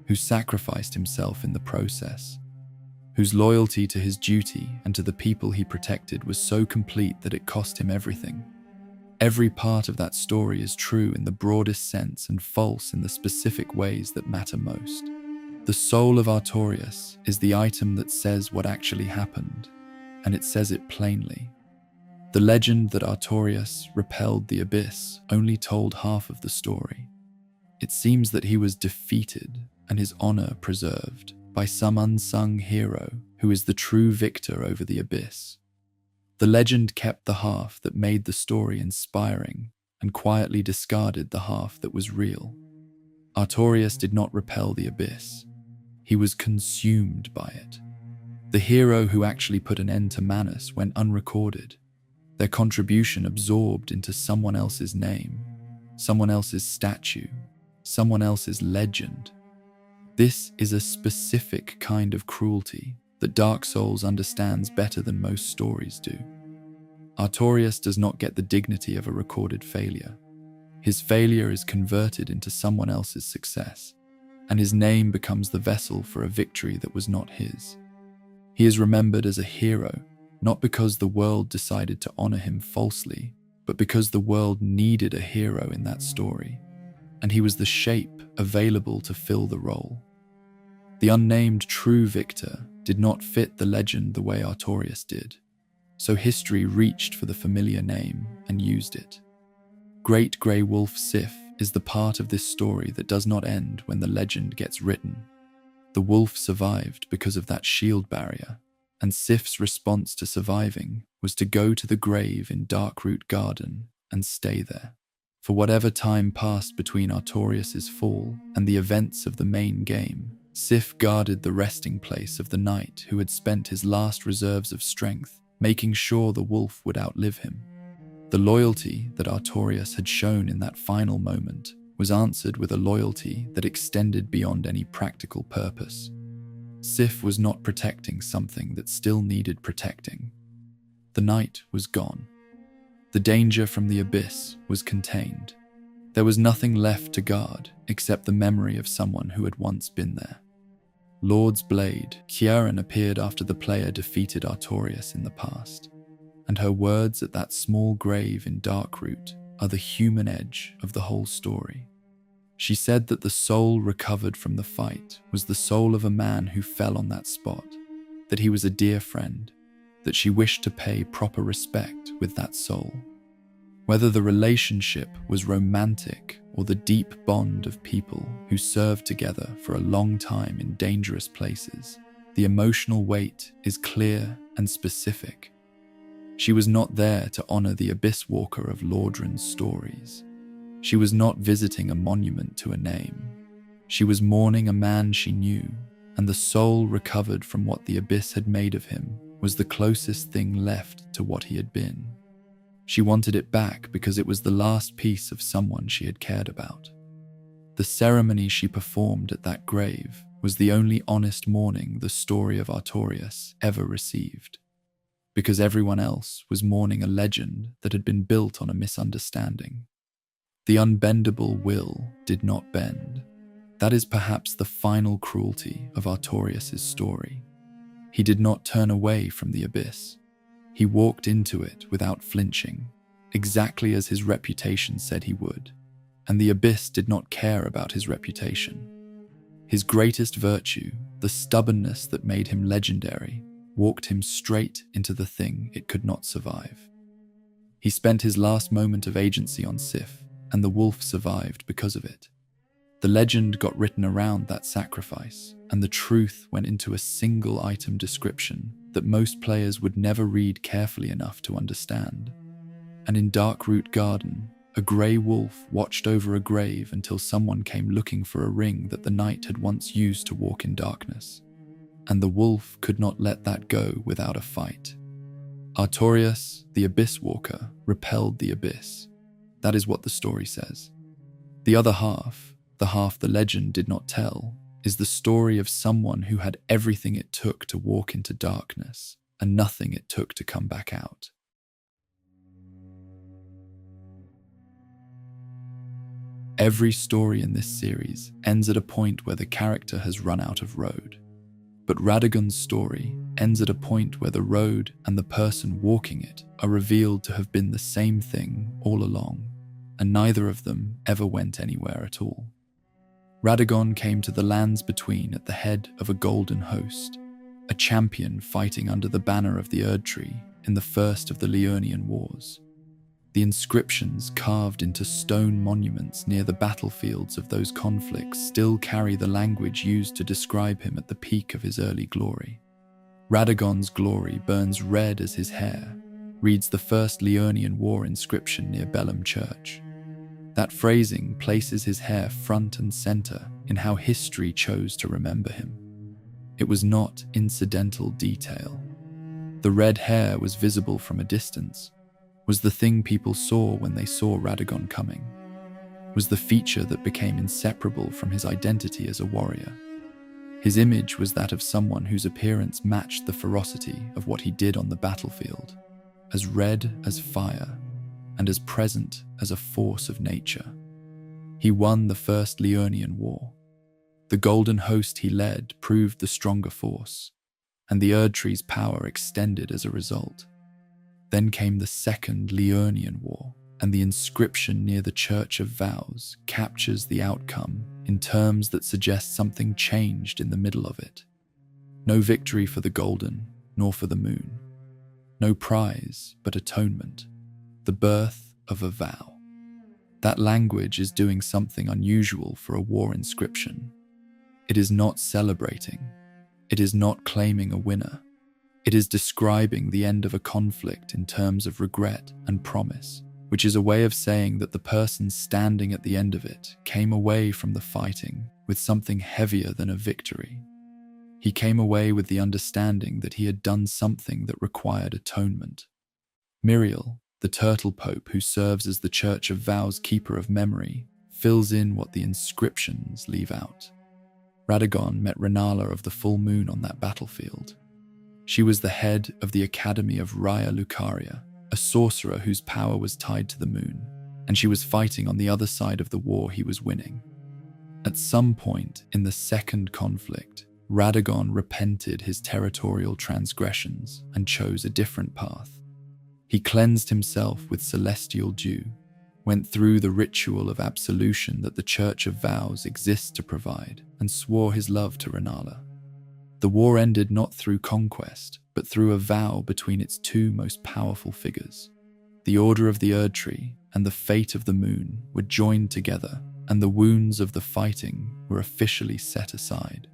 who sacrificed himself in the process, whose loyalty to his duty and to the people he protected was so complete that it cost him everything. Every part of that story is true in the broadest sense and false in the specific ways that matter most. The soul of Artorias is the item that says what actually happened, and it says it plainly. The legend that Artorias repelled the abyss only told half of the story. It seems that he was defeated and his honor preserved by some unsung hero who is the true victor over the abyss. The legend kept the half that made the story inspiring and quietly discarded the half that was real. Artorias did not repel the abyss. He was consumed by it. The hero who actually put an end to Manus went unrecorded, their contribution absorbed into someone else's name, someone else's statue, someone else's legend. This is a specific kind of cruelty that Dark Souls understands better than most stories do. Artorias does not get the dignity of a recorded failure. His failure is converted into someone else's success, and his name becomes the vessel for a victory that was not his. He is remembered as a hero, not because the world decided to honor him falsely, but because the world needed a hero in that story, and he was the shape available to fill the role. The unnamed true victor did not fit the legend the way Artorias did, so history reached for the familiar name and used it. Great Grey Wolf Sif is the part of this story that does not end when the legend gets written. The wolf survived because of that shield barrier, and Sif's response to surviving was to go to the grave in Darkroot Garden and stay there. For whatever time passed between Artorias' fall and the events of the main game, Sif guarded the resting place of the knight who had spent his last reserves of strength, making sure the wolf would outlive him. The loyalty that Artorias had shown in that final moment was answered with a loyalty that extended beyond any practical purpose. Sif was not protecting something that still needed protecting. The knight was gone. The danger from the abyss was contained. There was nothing left to guard except the memory of someone who had once been there. Lord's Blade, Kieran appeared after the player defeated Artorias in the past, and her words at that small grave in Darkroot are the human edge of the whole story. She said that the soul recovered from the fight was the soul of a man who fell on that spot, that he was a dear friend, that she wished to pay proper respect with that soul. Whether the relationship was romantic or the deep bond of people who served together for a long time in dangerous places, the emotional weight is clear and specific. She was not there to honor the Abyss Walker of Lordran's stories. She was not visiting a monument to a name. She was mourning a man she knew, and the soul recovered from what the Abyss had made of him was the closest thing left to what he had been. She wanted it back because it was the last piece of someone she had cared about. The ceremony she performed at that grave was the only honest mourning the story of Artorias ever received, because everyone else was mourning a legend that had been built on a misunderstanding. The unbendable will did not bend. That is perhaps the final cruelty of Artorias' story. He did not turn away from the abyss. He walked into it without flinching, exactly as his reputation said he would, and the abyss did not care about his reputation. His greatest virtue, the stubbornness that made him legendary, walked him straight into the thing it could not survive. He spent his last moment of agency on Sif, and the wolf survived because of it. The legend got written around that sacrifice, and the truth went into a single item description that most players would never read carefully enough to understand. And in Darkroot Garden, a grey wolf watched over a grave until someone came looking for a ring that the knight had once used to walk in darkness. And the wolf could not let that go without a fight. Artorias, the Abyss Walker, repelled the abyss. That is what the story says. The other half, the half the legend did not tell, is the story of someone who had everything it took to walk into darkness and nothing it took to come back out. Every story in this series ends at a point where the character has run out of road. But Radagon's story ends at a point where the road and the person walking it are revealed to have been the same thing all along, and neither of them ever went anywhere at all. Radagon came to the lands between at the head of a golden host, a champion fighting under the banner of the Erd Tree in the first of the Liurnian Wars. The inscriptions carved into stone monuments near the battlefields of those conflicts still carry the language used to describe him at the peak of his early glory. Radagon's glory burns red as his hair, reads the First Liurnian War inscription near Belem Church. That phrasing places his hair front and center in how history chose to remember him. It was not incidental detail. The red hair was visible from a distance, was the thing people saw when they saw Radagon coming, was the feature that became inseparable from his identity as a warrior. His image was that of someone whose appearance matched the ferocity of what he did on the battlefield, as red as fire and as present as a force of nature. He won the First Liurnian War. The golden host he led proved the stronger force, and the Erdtree's power extended as a result. Then came the Second Liurnian War, and the inscription near the Church of Vows captures the outcome in terms that suggest something changed in the middle of it. No victory for the golden, nor for the moon. No prize, but atonement. The birth of a vow. That language is doing something unusual for a war inscription. It is not celebrating. It is not claiming a winner. It is describing the end of a conflict in terms of regret and promise, which is a way of saying that the person standing at the end of it came away from the fighting with something heavier than a victory. He came away with the understanding that he had done something that required atonement. Miriel, the turtle pope who serves as the Church of Vows keeper of memory, fills in what the inscriptions leave out. Radagon met Renala of the full moon on that battlefield. She was the head of the Academy of Raya Lucaria, a sorcerer whose power was tied to the moon, and she was fighting on the other side of the war he was winning. At some point in the second conflict, Radagon repented his territorial transgressions and chose a different path. He cleansed himself with celestial dew, went through the ritual of absolution that the Church of Vows exists to provide, and swore his love to Renala. The war ended not through conquest, but through a vow between its two most powerful figures. The Order of the Erdtree and the fate of the moon were joined together, and the wounds of the fighting were officially set aside.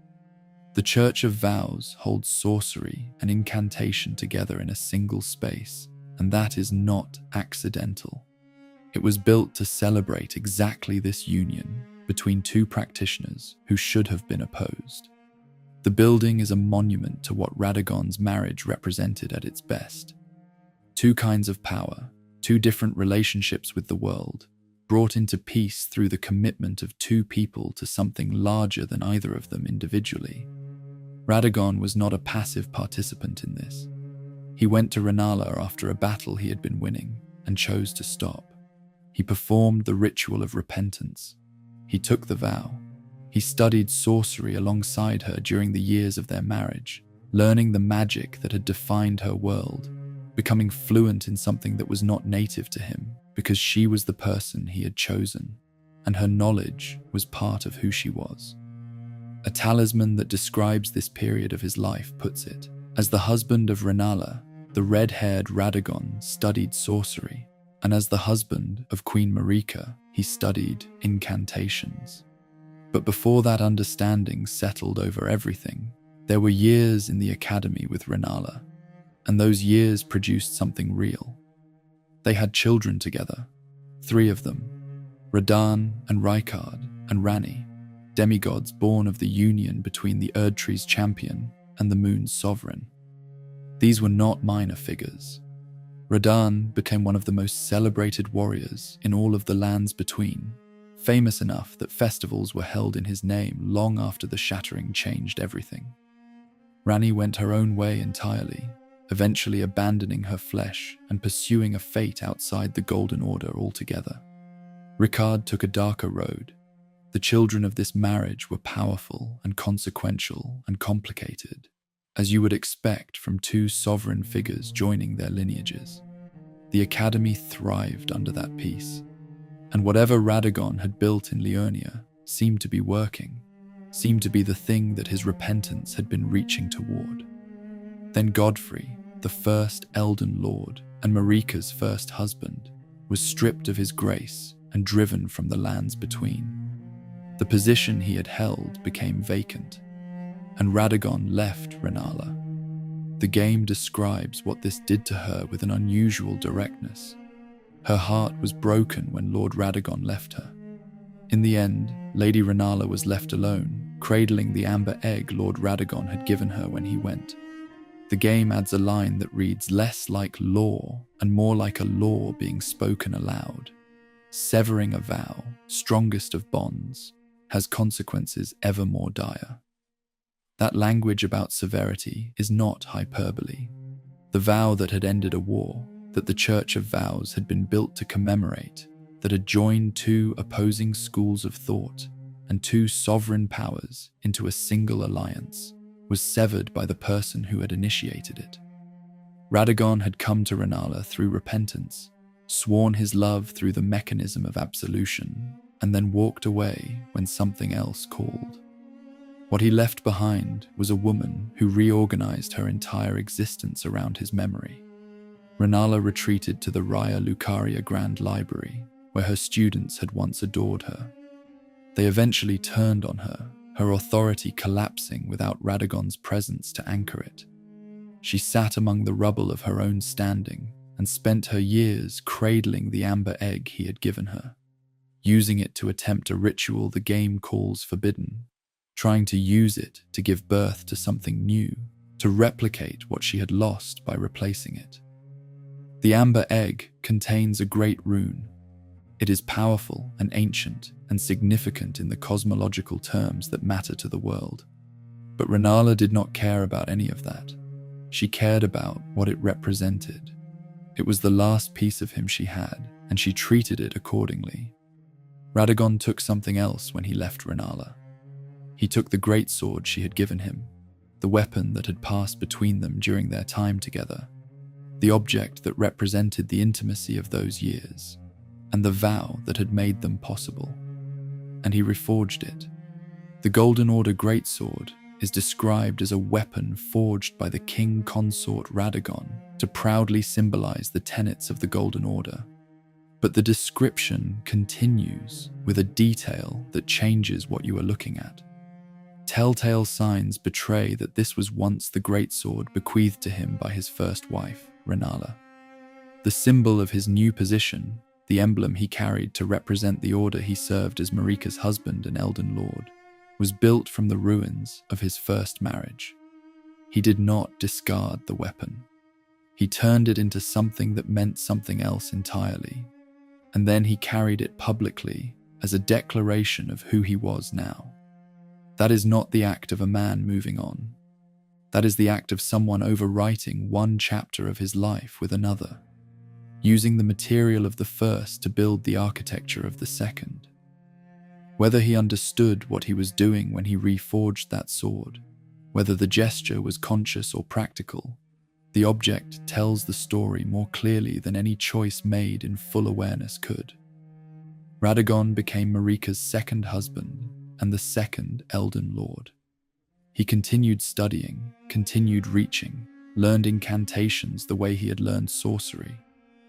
The Church of Vows holds sorcery and incantation together in a single space, and that is not accidental. It was built to celebrate exactly this union between two practitioners who should have been opposed. The building is a monument to what Radagon's marriage represented at its best. Two kinds of power, two different relationships with the world, brought into peace through the commitment of two people to something larger than either of them individually. Radagon was not a passive participant in this. He went to Renala after a battle he had been winning and chose to stop. He performed the ritual of repentance. He took the vow. He studied sorcery alongside her during the years of their marriage, learning the magic that had defined her world, becoming fluent in something that was not native to him because she was the person he had chosen, and her knowledge was part of who she was. A talisman that describes this period of his life puts it, as the husband of Renala, the red-haired Radagon studied sorcery, and as the husband of Queen Marika, he studied incantations. But before that understanding settled over everything, there were years in the academy with Renala, and those years produced something real. They had children together, 3 of them, Radahn and Rykard and Rani, demigods born of the union between the Erdtree's champion and the moon's sovereign. These were not minor figures. Radahn became one of the most celebrated warriors in all of the lands between, famous enough that festivals were held in his name long after the shattering changed everything. Rani went her own way entirely, eventually abandoning her flesh and pursuing a fate outside the Golden Order altogether. Rykard took a darker road. The children of this marriage were powerful and consequential and complicated, as you would expect from 2 sovereign figures joining their lineages. The academy thrived under that peace, and whatever Radagon had built in Liurnia seemed to be working, seemed to be the thing that his repentance had been reaching toward. Then Godfrey, the first Elden Lord and Marika's first husband, was stripped of his grace and driven from the lands between. The position he had held became vacant, and Radagon left Renala. The game describes what this did to her with an unusual directness. Her heart was broken when Lord Radagon left her. In the end, Lady Renala was left alone, cradling the amber egg Lord Radagon had given her when he went. The game adds a line that reads less like law and more like a law being spoken aloud. Severing a vow, strongest of bonds, has consequences ever more dire. That language about severity is not hyperbole. The vow that had ended a war, that the Church of Vows had been built to commemorate, that had joined two opposing schools of thought and two sovereign powers into a single alliance, was severed by the person who had initiated it. Radagon had come to Renala through repentance, sworn his love through the mechanism of absolution, and then walked away when something else called. What he left behind was a woman who reorganized her entire existence around his memory. Renala retreated to the Raya Lucaria Grand Library, where her students had once adored her. They eventually turned on her, her authority collapsing without Radagon's presence to anchor it. She sat among the rubble of her own standing and spent her years cradling the amber egg he had given her, using it to attempt a ritual the game calls forbidden, trying to use it to give birth to something new, to replicate what she had lost by replacing it. The amber egg contains a great rune. It is powerful and ancient and significant in the cosmological terms that matter to the world. But Renala did not care about any of that. She cared about what it represented. It was the last piece of him she had, and she treated it accordingly. Radagon took something else when he left Renala. He took the greatsword she had given him, the weapon that had passed between them during their time together, the object that represented the intimacy of those years, and the vow that had made them possible. And he reforged it. The Golden Order greatsword is described as a weapon forged by the king consort Radagon to proudly symbolize the tenets of the Golden Order. But the description continues with a detail that changes what you are looking at. Telltale signs betray that this was once the greatsword bequeathed to him by his first wife, Renala. The symbol of his new position, the emblem he carried to represent the order he served as Marika's husband and Elden Lord, was built from the ruins of his first marriage. He did not discard the weapon. He turned it into something that meant something else entirely, and then he carried it publicly as a declaration of who he was now. That is not the act of a man moving on. That is the act of someone overwriting one chapter of his life with another, using the material of the first to build the architecture of the second. Whether he understood what he was doing when he reforged that sword, whether the gesture was conscious or practical, the object tells the story more clearly than any choice made in full awareness could. Radagon became Marika's second husband and the second Elden Lord. He continued studying, continued reaching, learned incantations the way he had learned sorcery,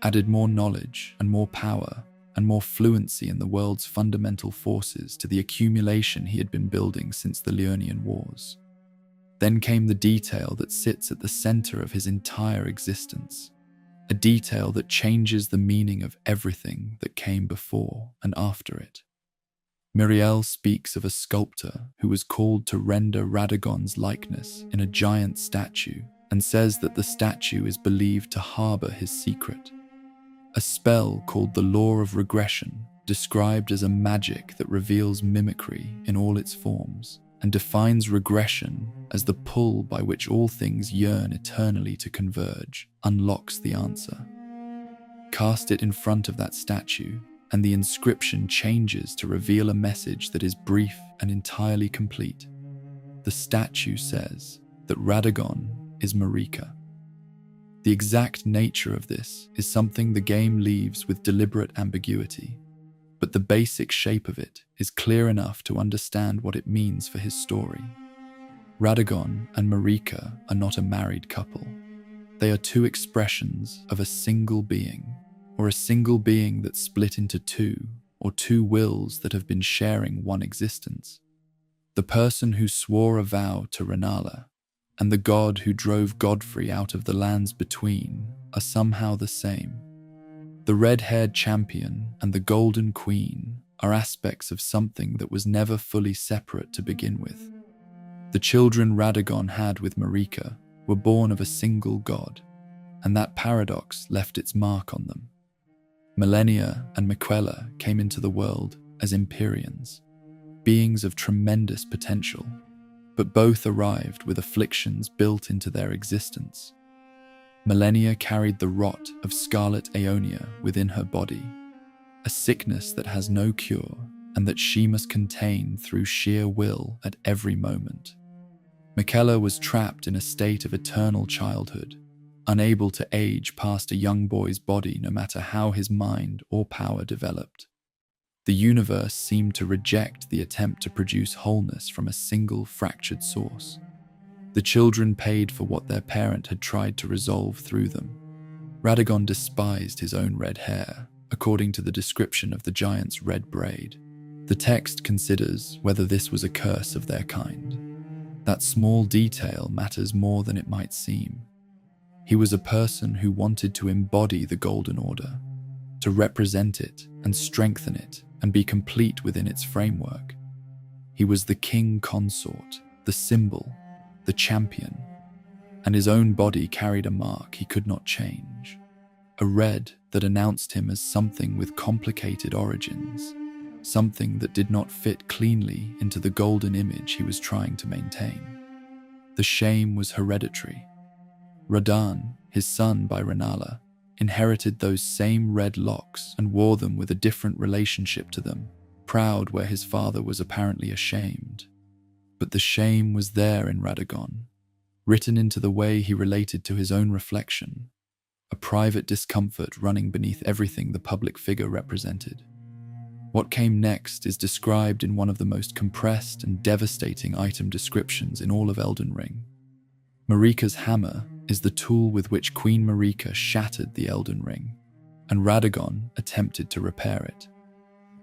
added more knowledge and more power and more fluency in the world's fundamental forces to the accumulation he had been building since the Liurnian Wars. Then came the detail that sits at the center of his entire existence, a detail that changes the meaning of everything that came before and after it. Miriel speaks of a sculptor who was called to render Radagon's likeness in a giant statue and says that the statue is believed to harbor his secret. A spell called the Law of Regression, described as a magic that reveals mimicry in all its forms and defines regression as the pull by which all things yearn eternally to converge, unlocks the answer. Cast it in front of that statue, and the inscription changes to reveal a message that is brief and entirely complete. The statue says that Radagon is Marika. The exact nature of this is something the game leaves with deliberate ambiguity, but the basic shape of it is clear enough to understand what it means for his story. Radagon and Marika are not a married couple. They are two expressions of a single being, or a single being that split into two, or two wills that have been sharing one existence. The person who swore a vow to Renala and the god who drove Godfrey out of the lands between are somehow the same. The red-haired champion and the golden queen are aspects of something that was never fully separate to begin with. The children Radagon had with Marika were born of a single god, and that paradox left its mark on them. Millennia and Miquella came into the world as Empyreans, beings of tremendous potential, but both arrived with afflictions built into their existence. Millennia carried the rot of Scarlet Aeonia within her body, a sickness that has no cure and that she must contain through sheer will at every moment. Miquella was trapped in a state of eternal childhood, unable to age past a young boy's body no matter how his mind or power developed. The universe seemed to reject the attempt to produce wholeness from a single fractured source. The children paid for what their parent had tried to resolve through them. Radagon despised his own red hair, according to the description of the giant's red braid. The text considers whether this was a curse of their kind. That small detail matters more than it might seem. He was a person who wanted to embody the Golden Order, to represent it and strengthen it and be complete within its framework. He was the king consort, the symbol, the champion, and his own body carried a mark he could not change, a red that announced him as something with complicated origins, something that did not fit cleanly into the golden image he was trying to maintain. The shame was hereditary. Radahn, his son by Renala, inherited those same red locks and wore them with a different relationship to them, proud where his father was apparently ashamed. But the shame was there in Radagon, written into the way he related to his own reflection, a private discomfort running beneath everything the public figure represented. What came next is described in one of the most compressed and devastating item descriptions in all of Elden Ring. Marika's hammer is the tool with which Queen Marika shattered the Elden Ring, and Radagon attempted to repair it.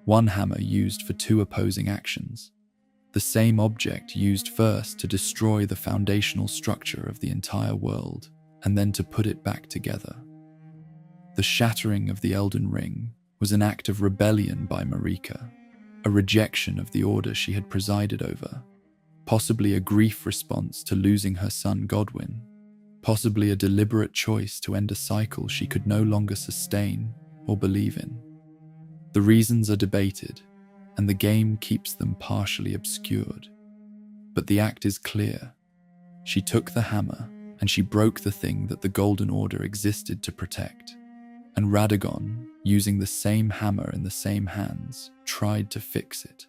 One hammer used for two opposing actions, the same object used first to destroy the foundational structure of the entire world, and then to put it back together. The shattering of the Elden Ring was an act of rebellion by Marika, a rejection of the order she had presided over, possibly a grief response to losing her son Godwyn, possibly a deliberate choice to end a cycle she could no longer sustain or believe in. The reasons are debated, and the game keeps them partially obscured. But the act is clear. She took the hammer, and she broke the thing that the Golden Order existed to protect. And Radagon, using the same hammer in the same hands, tried to fix it.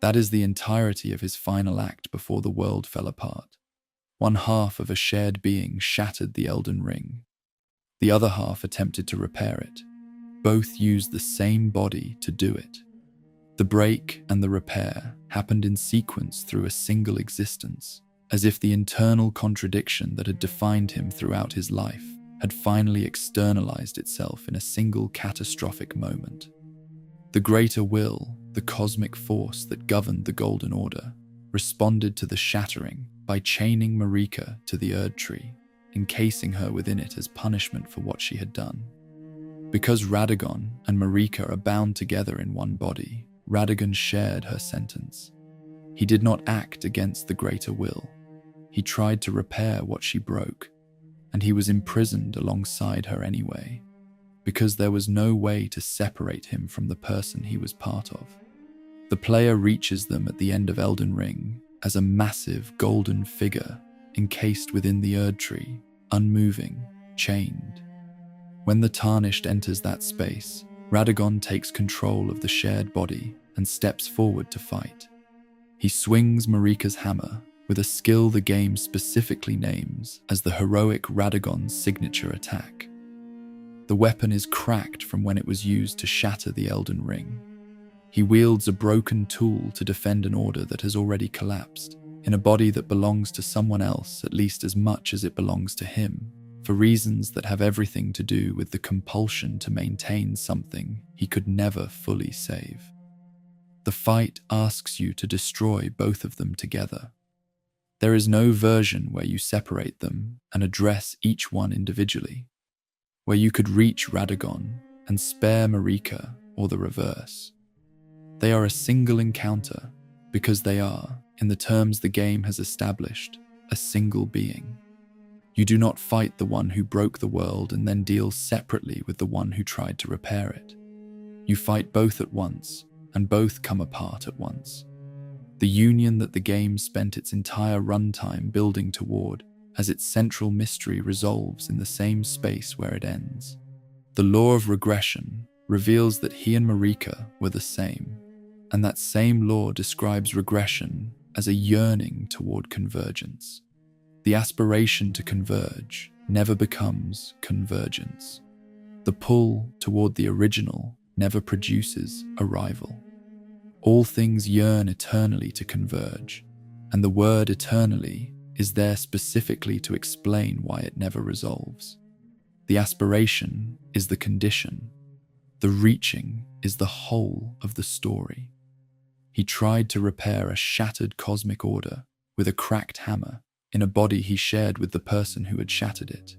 That is the entirety of his final act before the world fell apart. One half of a shared being shattered the Elden Ring. The other half attempted to repair it. Both used the same body to do it. The break and the repair happened in sequence through a single existence, as if the internal contradiction that had defined him throughout his life had finally externalized itself in a single catastrophic moment. The greater will, the cosmic force that governed the Golden Order, responded to the shattering by chaining Marika to the Erd Tree, encasing her within it as punishment for what she had done. Because Radagon and Marika are bound together in one body, Radagon shared her sentence. He did not act against the greater will. He tried to repair what she broke, and he was imprisoned alongside her anyway, because there was no way to separate him from the person he was part of. The player reaches them at the end of Elden Ring as a massive golden figure encased within the Erd Tree, unmoving, chained. When the Tarnished enters that space, Radagon takes control of the shared body and steps forward to fight. He swings Marika's hammer with a skill the game specifically names as the heroic Radagon's signature attack. The weapon is cracked from when it was used to shatter the Elden Ring. He wields a broken tool to defend an order that has already collapsed, in a body that belongs to someone else at least as much as it belongs to him. for reasons that have everything to do with the compulsion to maintain something he could never fully save. The fight asks you to destroy both of them together. There is no version where you separate them and address each one individually, where you could reach Radagon and spare Marika, or the reverse. They are a single encounter because they are, in the terms the game has established, a single being. You do not fight the one who broke the world and then deal separately with the one who tried to repair it. You fight both at once, and both come apart at once. The union that the game spent its entire runtime building toward as its central mystery resolves in the same space where it ends. The law of regression reveals that he and Marika were the same, and that same law describes regression as a yearning toward convergence. The aspiration to converge never becomes convergence. The pull toward the original never produces a rival. All things yearn eternally to converge, and the word eternally is there specifically to explain why it never resolves. The aspiration is the condition. The reaching is the whole of the story. He tried to repair a shattered cosmic order with a cracked hammer in a body he shared with the person who had shattered it.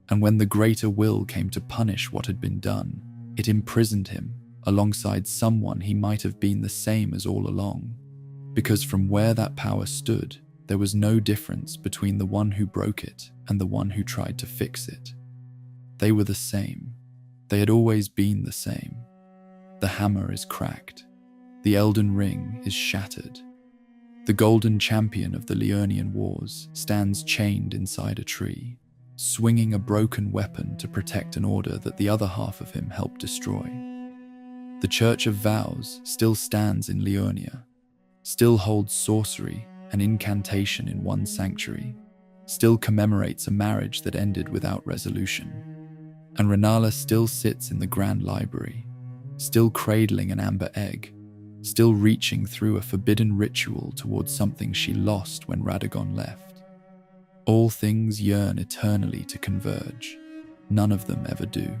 And when the greater will came to punish what had been done, it imprisoned him alongside someone he might have been the same as all along, because from where that power stood, there was no difference between the one who broke it and the one who tried to fix it. They were the same. They had always been the same. The hammer is cracked. The Elden Ring is shattered. The golden champion of the Liurnian Wars stands chained inside a tree, swinging a broken weapon to protect an order that the other half of him helped destroy. The Church of Vows still stands in Liurnia, still holds sorcery and incantation in one sanctuary, still commemorates a marriage that ended without resolution. And Renala still sits in the Grand Library, still cradling an amber egg, still reaching through a forbidden ritual towards something she lost when Radagon left. All things yearn eternally to converge. None of them ever do.